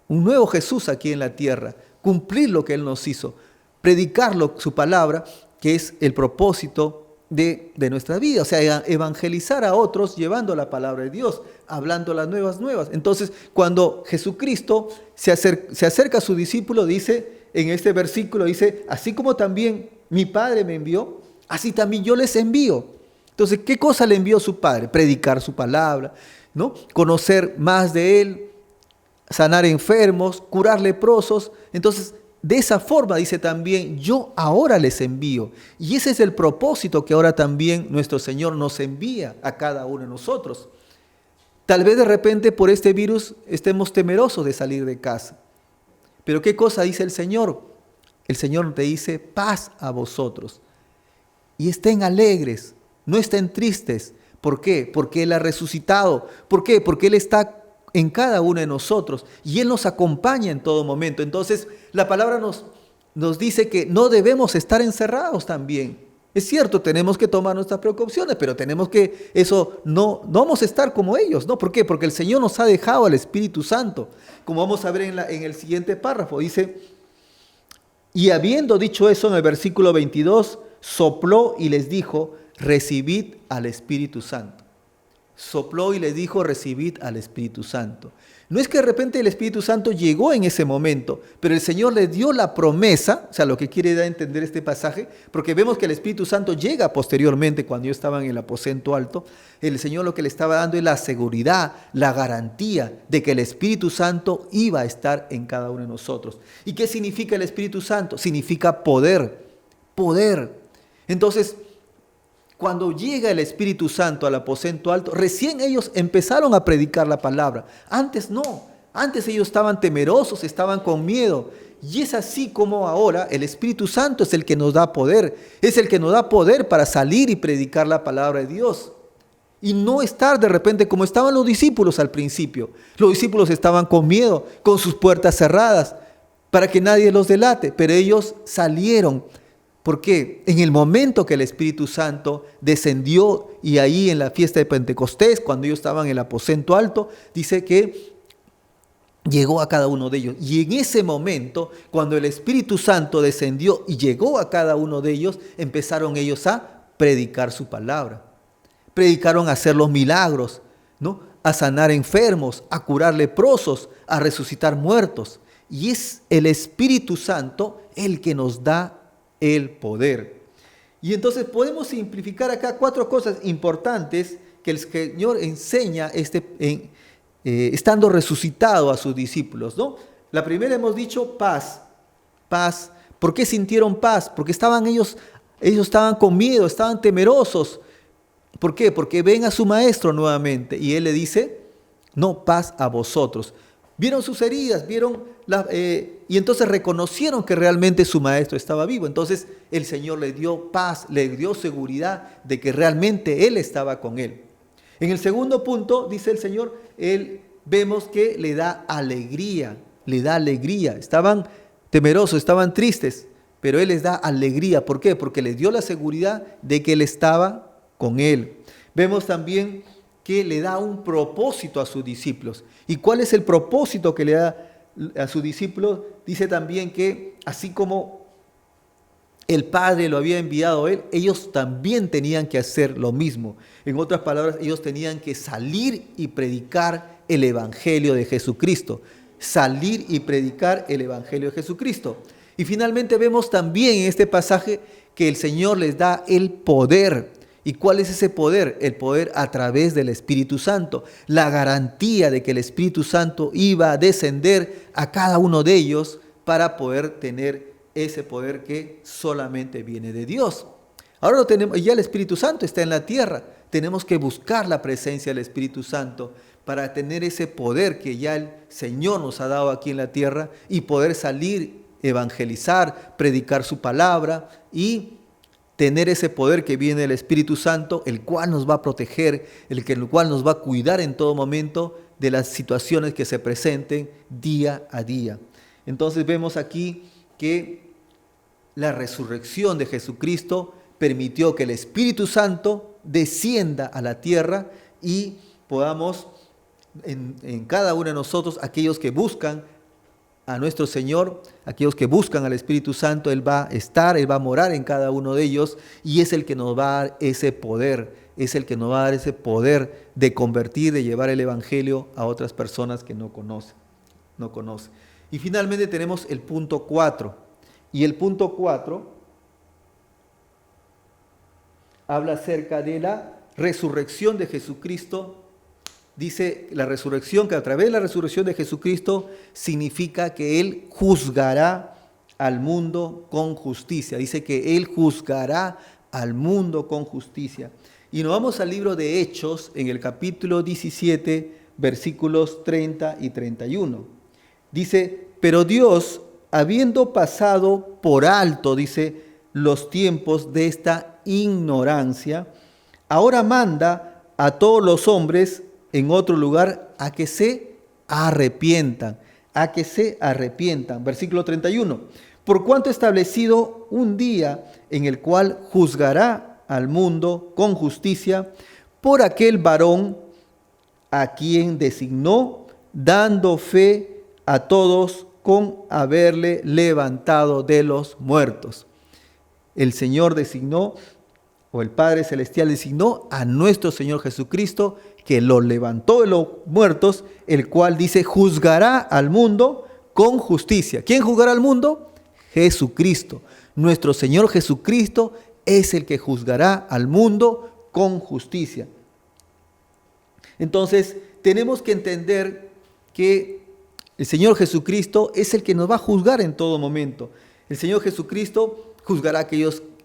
un nuevo Jesús aquí en la tierra. Cumplir lo que Él nos hizo. Predicar su palabra, que es el propósito de nuestra vida. O sea, evangelizar a otros llevando la palabra de Dios, hablando las nuevas. Entonces, cuando Jesucristo se acerca a su discípulo, dice, en este versículo dice, así como también mi Padre me envió, así también yo les envío. Entonces, ¿qué cosa le envió su Padre? Predicar su palabra, ¿no? Conocer más de Él, sanar enfermos, curar leprosos. Entonces, de esa forma dice también, yo ahora les envío. Y ese es el propósito que ahora también nuestro Señor nos envía a cada uno de nosotros. Tal vez de repente por este virus estemos temerosos de salir de casa. Pero ¿qué cosa dice el Señor? El Señor te dice, paz a vosotros. Y estén alegres, no estén tristes. ¿Por qué? Porque Él ha resucitado. ¿Por qué? Porque Él está en cada uno de nosotros y Él nos acompaña en todo momento. Entonces, la palabra nos dice que no debemos estar encerrados también. Es cierto, tenemos que tomar nuestras precauciones, pero tenemos que, eso no vamos a estar como ellos, ¿no? ¿Por qué? Porque el Señor nos ha dejado al Espíritu Santo. Como vamos a ver en el siguiente párrafo, dice, y habiendo dicho eso en el versículo 22, sopló y les dijo, recibid al Espíritu Santo. Sopló y les dijo, recibid al Espíritu Santo. No es que de repente el Espíritu Santo llegó en ese momento, pero el Señor les dio la promesa, o sea, lo que quiere dar a entender este pasaje, porque vemos que el Espíritu Santo llega posteriormente cuando ellos estaban en el aposento alto. El Señor lo que le estaba dando es la seguridad, la garantía de que el Espíritu Santo iba a estar en cada uno de nosotros. ¿Y qué significa el Espíritu Santo? Significa poder, poder. Entonces, cuando llega el Espíritu Santo al aposento alto, recién ellos empezaron a predicar la palabra. Antes no, antes ellos estaban temerosos, estaban con miedo. Y es así como ahora el Espíritu Santo es el que nos da poder. Es el que nos da poder para salir y predicar la palabra de Dios. Y no estar de repente como estaban los discípulos al principio. Los discípulos estaban con miedo, con sus puertas cerradas, para que nadie los delate. Pero ellos salieron. ¿Por qué? En el momento que el Espíritu Santo descendió y ahí en la fiesta de Pentecostés, cuando ellos estaban en el aposento alto, dice que llegó a cada uno de ellos. Y en ese momento, cuando el Espíritu Santo descendió y llegó a cada uno de ellos, empezaron ellos a predicar su palabra. Predicaron a hacer los milagros, ¿no? A sanar enfermos, a curar leprosos, a resucitar muertos. Y es el Espíritu Santo el que nos da el poder. Y entonces podemos simplificar acá 4 cosas importantes que el Señor enseña estando resucitado a sus discípulos, ¿no? La primera hemos dicho paz, paz. ¿Por qué sintieron paz? Porque ellos estaban con miedo, estaban temerosos. ¿Por qué? Porque ven a su maestro nuevamente y él le dice, no, paz a vosotros. Vieron sus heridas, y entonces reconocieron que realmente su maestro estaba vivo. Entonces el Señor le dio paz, le dio seguridad de que realmente Él estaba con él. En el segundo punto, dice el Señor, vemos que le da alegría, le da alegría. Estaban temerosos, estaban tristes, pero Él les da alegría. ¿Por qué? Porque les dio la seguridad de que Él estaba con él. Vemos también que le da un propósito a sus discípulos. ¿Y cuál es el propósito que le da a sus discípulos? Dice también que así como el Padre lo había enviado a él, ellos también tenían que hacer lo mismo. En otras palabras, ellos tenían que salir y predicar el Evangelio de Jesucristo. Salir y predicar el Evangelio de Jesucristo. Y finalmente vemos también en este pasaje que el Señor les da el poder. ¿Y cuál es ese poder? El poder a través del Espíritu Santo. La garantía de que el Espíritu Santo iba a descender a cada uno de ellos para poder tener ese poder que solamente viene de Dios. Ahora lo tenemos, ya el Espíritu Santo está en la tierra. Tenemos que buscar la presencia del Espíritu Santo para tener ese poder que ya el Señor nos ha dado aquí en la tierra y poder salir, evangelizar, predicar su palabra y tener ese poder que viene del Espíritu Santo, el cual nos va a proteger, el cual nos va a cuidar en todo momento de las situaciones que se presenten día a día. Entonces vemos aquí que la resurrección de Jesucristo permitió que el Espíritu Santo descienda a la tierra y podamos en cada uno de nosotros, aquellos que buscan a nuestro Señor, aquellos que buscan al Espíritu Santo, Él va a estar, Él va a morar en cada uno de ellos y es el que nos va a dar ese poder, es el que nos va a dar ese poder de convertir, de llevar el Evangelio a otras personas que no conocen. Y finalmente tenemos el punto 4. Y el punto 4 habla acerca de la resurrección de Jesucristo. Dice la resurrección, que a través de la resurrección de Jesucristo significa que Él juzgará al mundo con justicia. Dice que Él juzgará al mundo con justicia. Y nos vamos al libro de Hechos, en el capítulo 17, versículos 30 y 31. Dice, pero Dios, habiendo pasado por alto, dice, los tiempos de esta ignorancia, ahora manda a todos los hombres en otro lugar a que se arrepientan, Versículo 31. por cuanto ha establecido un día en el cual juzgará al mundo con justicia por aquel varón a quien designó, dando fe a todos con haberle levantado de los muertos. El Señor designó, o el Padre Celestial designó a nuestro Señor Jesucristo, que lo levantó de los muertos, el cual dice, juzgará al mundo con justicia. ¿Quién juzgará al mundo? Jesucristo. Nuestro Señor Jesucristo es el que juzgará al mundo con justicia. Entonces, tenemos que entender que el Señor Jesucristo es el que nos va a juzgar en todo momento. El Señor Jesucristo juzgará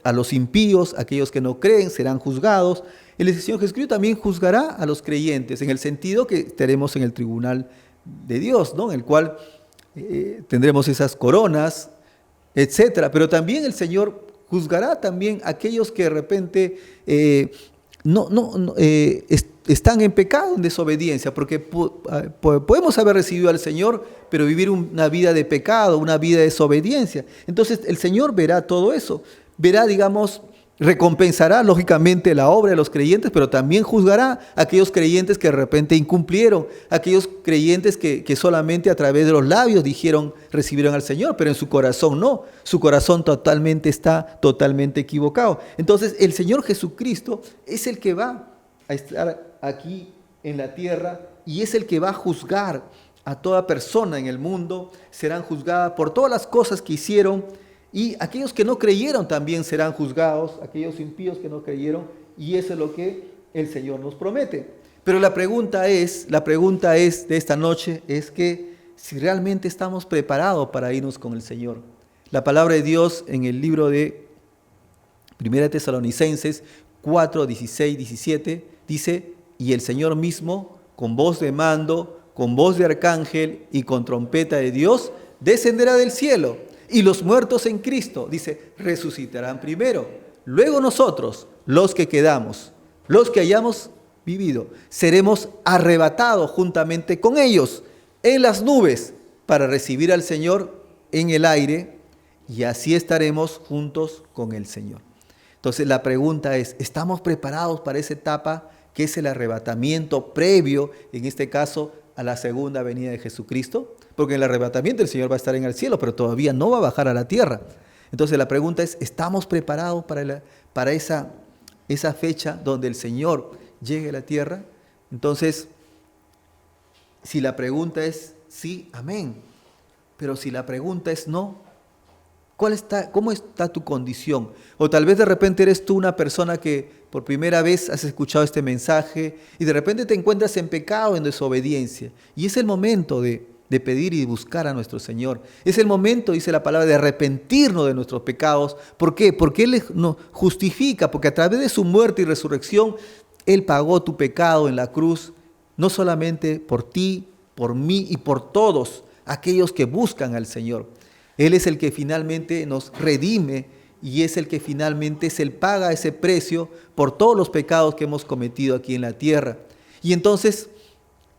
a los impíos, aquellos que no creen, serán juzgados. El Señor Jesucristo también juzgará a los creyentes, en el sentido que estaremos en el tribunal de Dios, ¿no? En el cual tendremos esas coronas, etcétera. Pero también el Señor juzgará también a aquellos que de repente están en pecado, en desobediencia, porque podemos haber recibido al Señor, pero vivir una vida de pecado, una vida de desobediencia. Entonces el Señor verá todo eso, verá, digamos, recompensará lógicamente la obra de los creyentes, pero también juzgará a aquellos creyentes que de repente incumplieron, aquellos creyentes que solamente a través de los labios recibieron al Señor, pero en su corazón no, su corazón está totalmente equivocado. Entonces el Señor Jesucristo es el que va a estar aquí en la tierra y es el que va a juzgar a toda persona en el mundo, serán juzgadas por todas las cosas que hicieron. Y aquellos que no creyeron también serán juzgados, aquellos impíos que no creyeron, y eso es lo que el Señor nos promete. Pero la pregunta es de esta noche, es que si realmente estamos preparados para irnos con el Señor. La palabra de Dios en el libro de 1 Tesalonicenses 4, 16, 17, dice, y el Señor mismo, con voz de mando, con voz de arcángel y con trompeta de Dios, descenderá del cielo. Y los muertos en Cristo, dice, resucitarán primero. Luego nosotros, los que quedamos, los que hayamos vivido, seremos arrebatados juntamente con ellos en las nubes para recibir al Señor en el aire y así estaremos juntos con el Señor. Entonces la pregunta es, ¿estamos preparados para esa etapa que es el arrebatamiento previo, en este caso, a la segunda venida de Jesucristo? Porque en el arrebatamiento el Señor va a estar en el cielo, pero todavía no va a bajar a la tierra. Entonces la pregunta es, ¿estamos preparados para esa fecha donde el Señor llegue a la tierra? Entonces, si la pregunta es sí, amén. Pero si la pregunta es no, ¿cómo está tu condición? O tal vez de repente eres tú una persona que por primera vez has escuchado este mensaje y de repente te encuentras en pecado, en desobediencia. Y es el momento de pedir y buscar a nuestro Señor. Es el momento, dice la palabra, de arrepentirnos de nuestros pecados. ¿Por qué? Porque Él nos justifica, porque a través de su muerte y resurrección, Él pagó tu pecado en la cruz, no solamente por ti, por mí y por todos aquellos que buscan al Señor. Él es el que finalmente nos redime y es el que finalmente paga ese precio por todos los pecados que hemos cometido aquí en la tierra. Y entonces,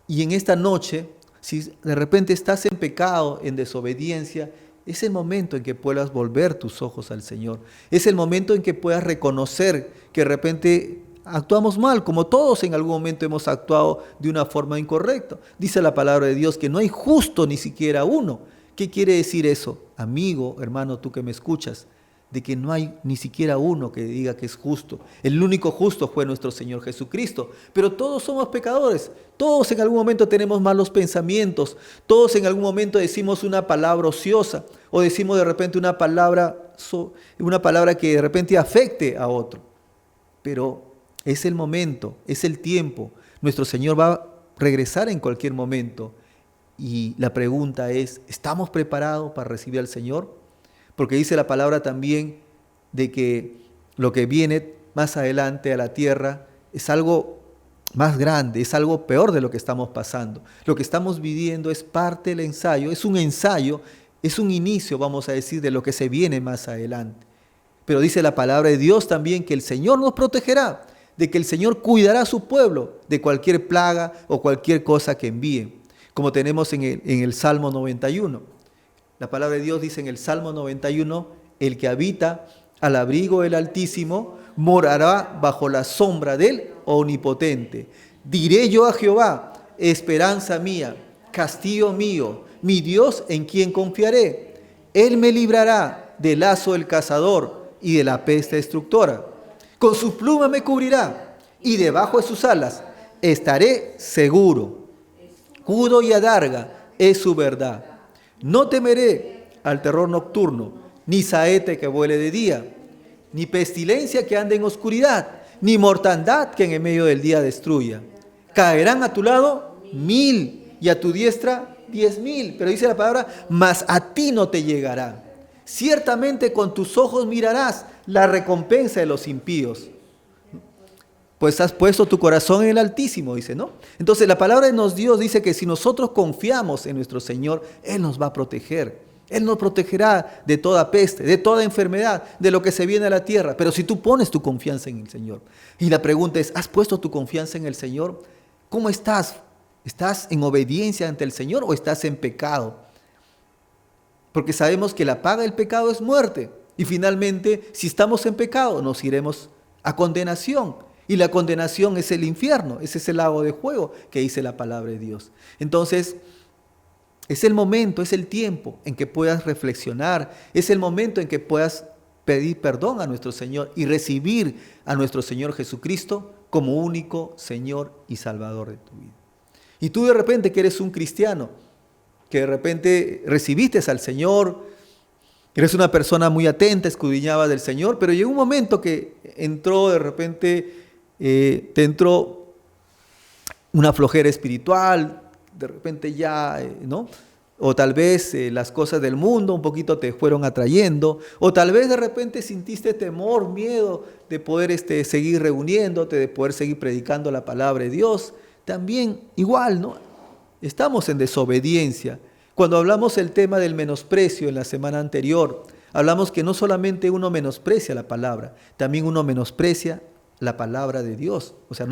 y en esta noche, si de repente estás en pecado, en desobediencia, es el momento en que puedas volver tus ojos al Señor. Es el momento en que puedas reconocer que de repente actuamos mal, como todos en algún momento hemos actuado de una forma incorrecta. Dice la palabra de Dios que no hay justo ni siquiera uno. ¿Qué quiere decir eso? Amigo, hermano, tú que me escuchas, de que no hay ni siquiera uno que diga que es justo. El único justo fue nuestro Señor Jesucristo. Pero todos somos pecadores. Todos en algún momento tenemos malos pensamientos. Todos en algún momento decimos una palabra ociosa o decimos de repente una palabra que de repente afecte a otro. Pero es el momento, es el tiempo. Nuestro Señor va a regresar en cualquier momento. Y la pregunta es, ¿estamos preparados para recibir al Señor? Porque dice la palabra también de que lo que viene más adelante a la tierra es algo más grande, es algo peor de lo que estamos pasando. Lo que estamos viviendo es parte del ensayo, es un inicio, vamos a decir, de lo que se viene más adelante. Pero dice la palabra de Dios también que el Señor nos protegerá, de que el Señor cuidará a su pueblo de cualquier plaga o cualquier cosa que envíe, como tenemos en el Salmo 91. La palabra de Dios dice en el Salmo 91, el que habita al abrigo del Altísimo morará bajo la sombra del Omnipotente. Diré yo a Jehová, esperanza mía, castillo mío, mi Dios en quien confiaré. Él me librará del lazo del cazador y de la peste destructora. Con su pluma me cubrirá y debajo de sus alas estaré seguro. Escudo y adarga es su verdad. No temeré al terror nocturno, ni saete que vuele de día, ni pestilencia que ande en oscuridad, ni mortandad que en el medio del día destruya. Caerán a tu lado 1000 y a tu diestra 10,000. Pero dice la palabra, mas a ti no te llegará. Ciertamente con tus ojos mirarás la recompensa de los impíos. Pues has puesto tu corazón en el Altísimo, dice, ¿no? Entonces la palabra de Dios dice que si nosotros confiamos en nuestro Señor, Él nos va a proteger. Él nos protegerá de toda peste, de toda enfermedad, de lo que se viene a la tierra. Pero si tú pones tu confianza en el Señor. Y la pregunta es, ¿has puesto tu confianza en el Señor? ¿Cómo estás? ¿Estás en obediencia ante el Señor o estás en pecado? Porque sabemos que la paga del pecado es muerte. Y finalmente, si estamos en pecado, nos iremos a condenación. Y la condenación es el infierno, ese es el lago de fuego que dice la palabra de Dios. Entonces, es el momento, es el tiempo en que puedas reflexionar, es el momento en que puedas pedir perdón a nuestro Señor y recibir a nuestro Señor Jesucristo como único Señor y Salvador de tu vida. Y tú de repente que eres un cristiano, que de repente recibiste al Señor, eres una persona muy atenta, escudriñaba del Señor, pero llegó un momento que entró de repente, te entró una flojera espiritual, de repente ya, ¿no? O tal vez las cosas del mundo un poquito te fueron atrayendo, o tal vez de repente sintiste temor, miedo de poder seguir reuniéndote, de poder seguir predicando la palabra de Dios. También igual, ¿no? Estamos en desobediencia. Cuando hablamos el tema del menosprecio en la semana anterior, hablamos que no solamente uno menosprecia la palabra, también uno menosprecia la palabra de Dios. O sea,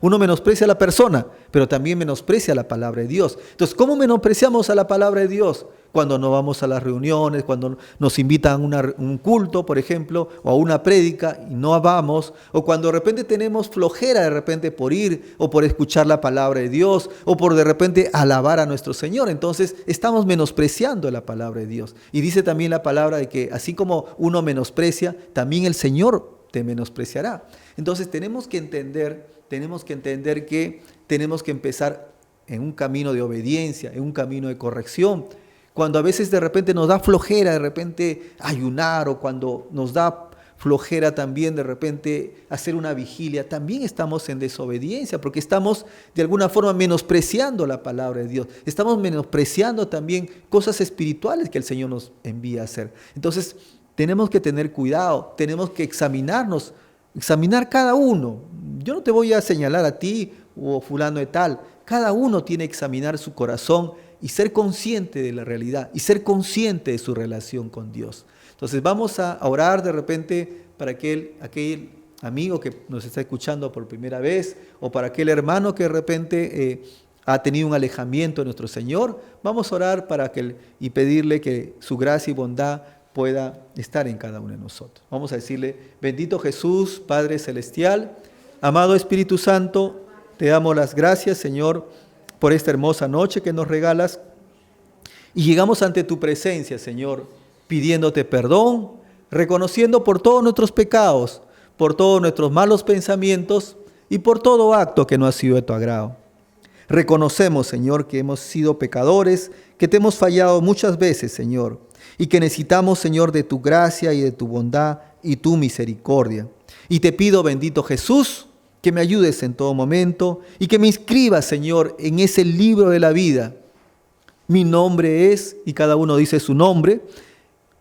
uno menosprecia a la persona, pero también menosprecia la palabra de Dios. Entonces, ¿cómo menospreciamos a la palabra de Dios? Cuando no vamos a las reuniones, cuando nos invitan a un culto, por ejemplo, o a una prédica y no vamos, o cuando de repente tenemos flojera de repente por ir, o por escuchar la palabra de Dios, o por de repente alabar a nuestro Señor. Entonces, estamos menospreciando la palabra de Dios. Y dice también la palabra de que así como uno menosprecia, también el Señor te menospreciará. Entonces tenemos que entender que tenemos que empezar en un camino de obediencia, en un camino de corrección. Cuando a veces de repente nos da flojera de repente ayunar, o cuando nos da flojera también de repente hacer una vigilia, también estamos en desobediencia, porque estamos de alguna forma menospreciando la palabra de Dios. Estamos menospreciando también cosas espirituales que el Señor nos envía a hacer. Entonces tenemos que tener cuidado, tenemos que examinar cada uno. Yo no te voy a señalar a ti o fulano de tal. Cada uno tiene que examinar su corazón y ser consciente de la realidad y ser consciente de su relación con Dios. Entonces vamos a orar de repente para aquel amigo que nos está escuchando por primera vez, o para aquel hermano que de repente ha tenido un alejamiento de nuestro Señor. Vamos a orar y pedirle que su gracia y bondad pueda estar en cada uno de nosotros. Vamos a decirle: bendito Jesús, Padre Celestial, amado Espíritu Santo, te damos las gracias, Señor, por esta hermosa noche que nos regalas. Y llegamos ante tu presencia, Señor, pidiéndote perdón, reconociendo por todos nuestros pecados, por todos nuestros malos pensamientos y por todo acto que no ha sido de tu agrado. Reconocemos, Señor, que hemos sido pecadores, que te hemos fallado muchas veces, Señor, y que necesitamos, Señor, de tu gracia y de tu bondad y tu misericordia. Y te pido, bendito Jesús, que me ayudes en todo momento y que me inscribas, Señor, en ese libro de la vida. Mi nombre es, y cada uno dice su nombre,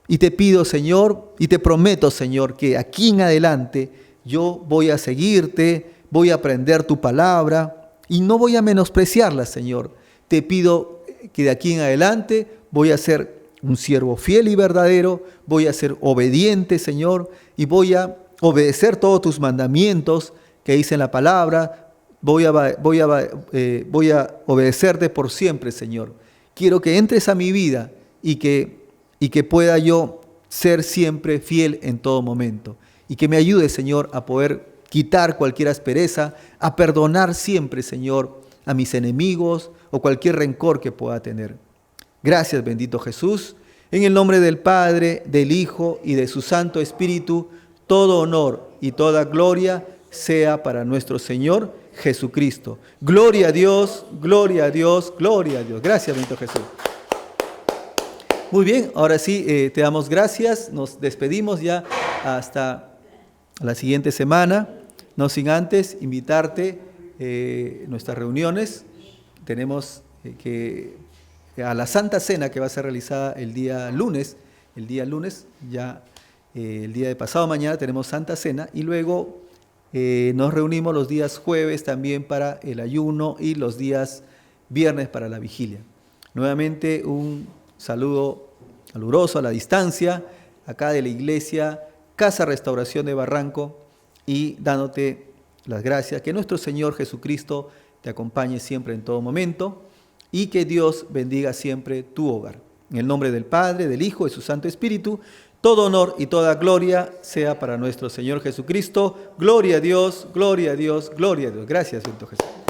y te pido, Señor, y te prometo, Señor, que aquí en adelante yo voy a seguirte, voy a aprender tu palabra y no voy a menospreciarla, Señor. Te pido que de aquí en adelante voy a ser un siervo fiel y verdadero, voy a ser obediente, Señor, y voy a obedecer todos tus mandamientos que dice en la palabra. Voy a obedecerte por siempre, Señor. Quiero que entres a mi vida y que y que pueda yo ser siempre fiel en todo momento. Y que me ayude, Señor, a poder quitar cualquier aspereza, a perdonar siempre, Señor, a mis enemigos o cualquier rencor que pueda tener. Gracias, bendito Jesús. En el nombre del Padre, del Hijo y de su Santo Espíritu, todo honor y toda gloria sea para nuestro Señor Jesucristo. Gloria a Dios, gloria a Dios, gloria a Dios. Gracias, bendito Jesús. Muy bien, ahora sí, te damos gracias. Nos despedimos ya hasta la siguiente semana. No sin antes invitarte nuestras reuniones. Tenemos a la Santa Cena que va a ser realizada el día lunes, ya el día de pasado mañana tenemos Santa Cena y luego nos reunimos los días jueves también para el ayuno y los días viernes para la vigilia. Nuevamente un saludo caluroso a la distancia, acá de la iglesia Casa Restauración de Barranco, y dándote las gracias, que nuestro Señor Jesucristo te acompañe siempre en todo momento y que Dios bendiga siempre tu hogar. En el nombre del Padre, del Hijo y de su Santo Espíritu, todo honor y toda gloria sea para nuestro Señor Jesucristo. Gloria a Dios, gloria a Dios, gloria a Dios. Gracias, Santo Jesús.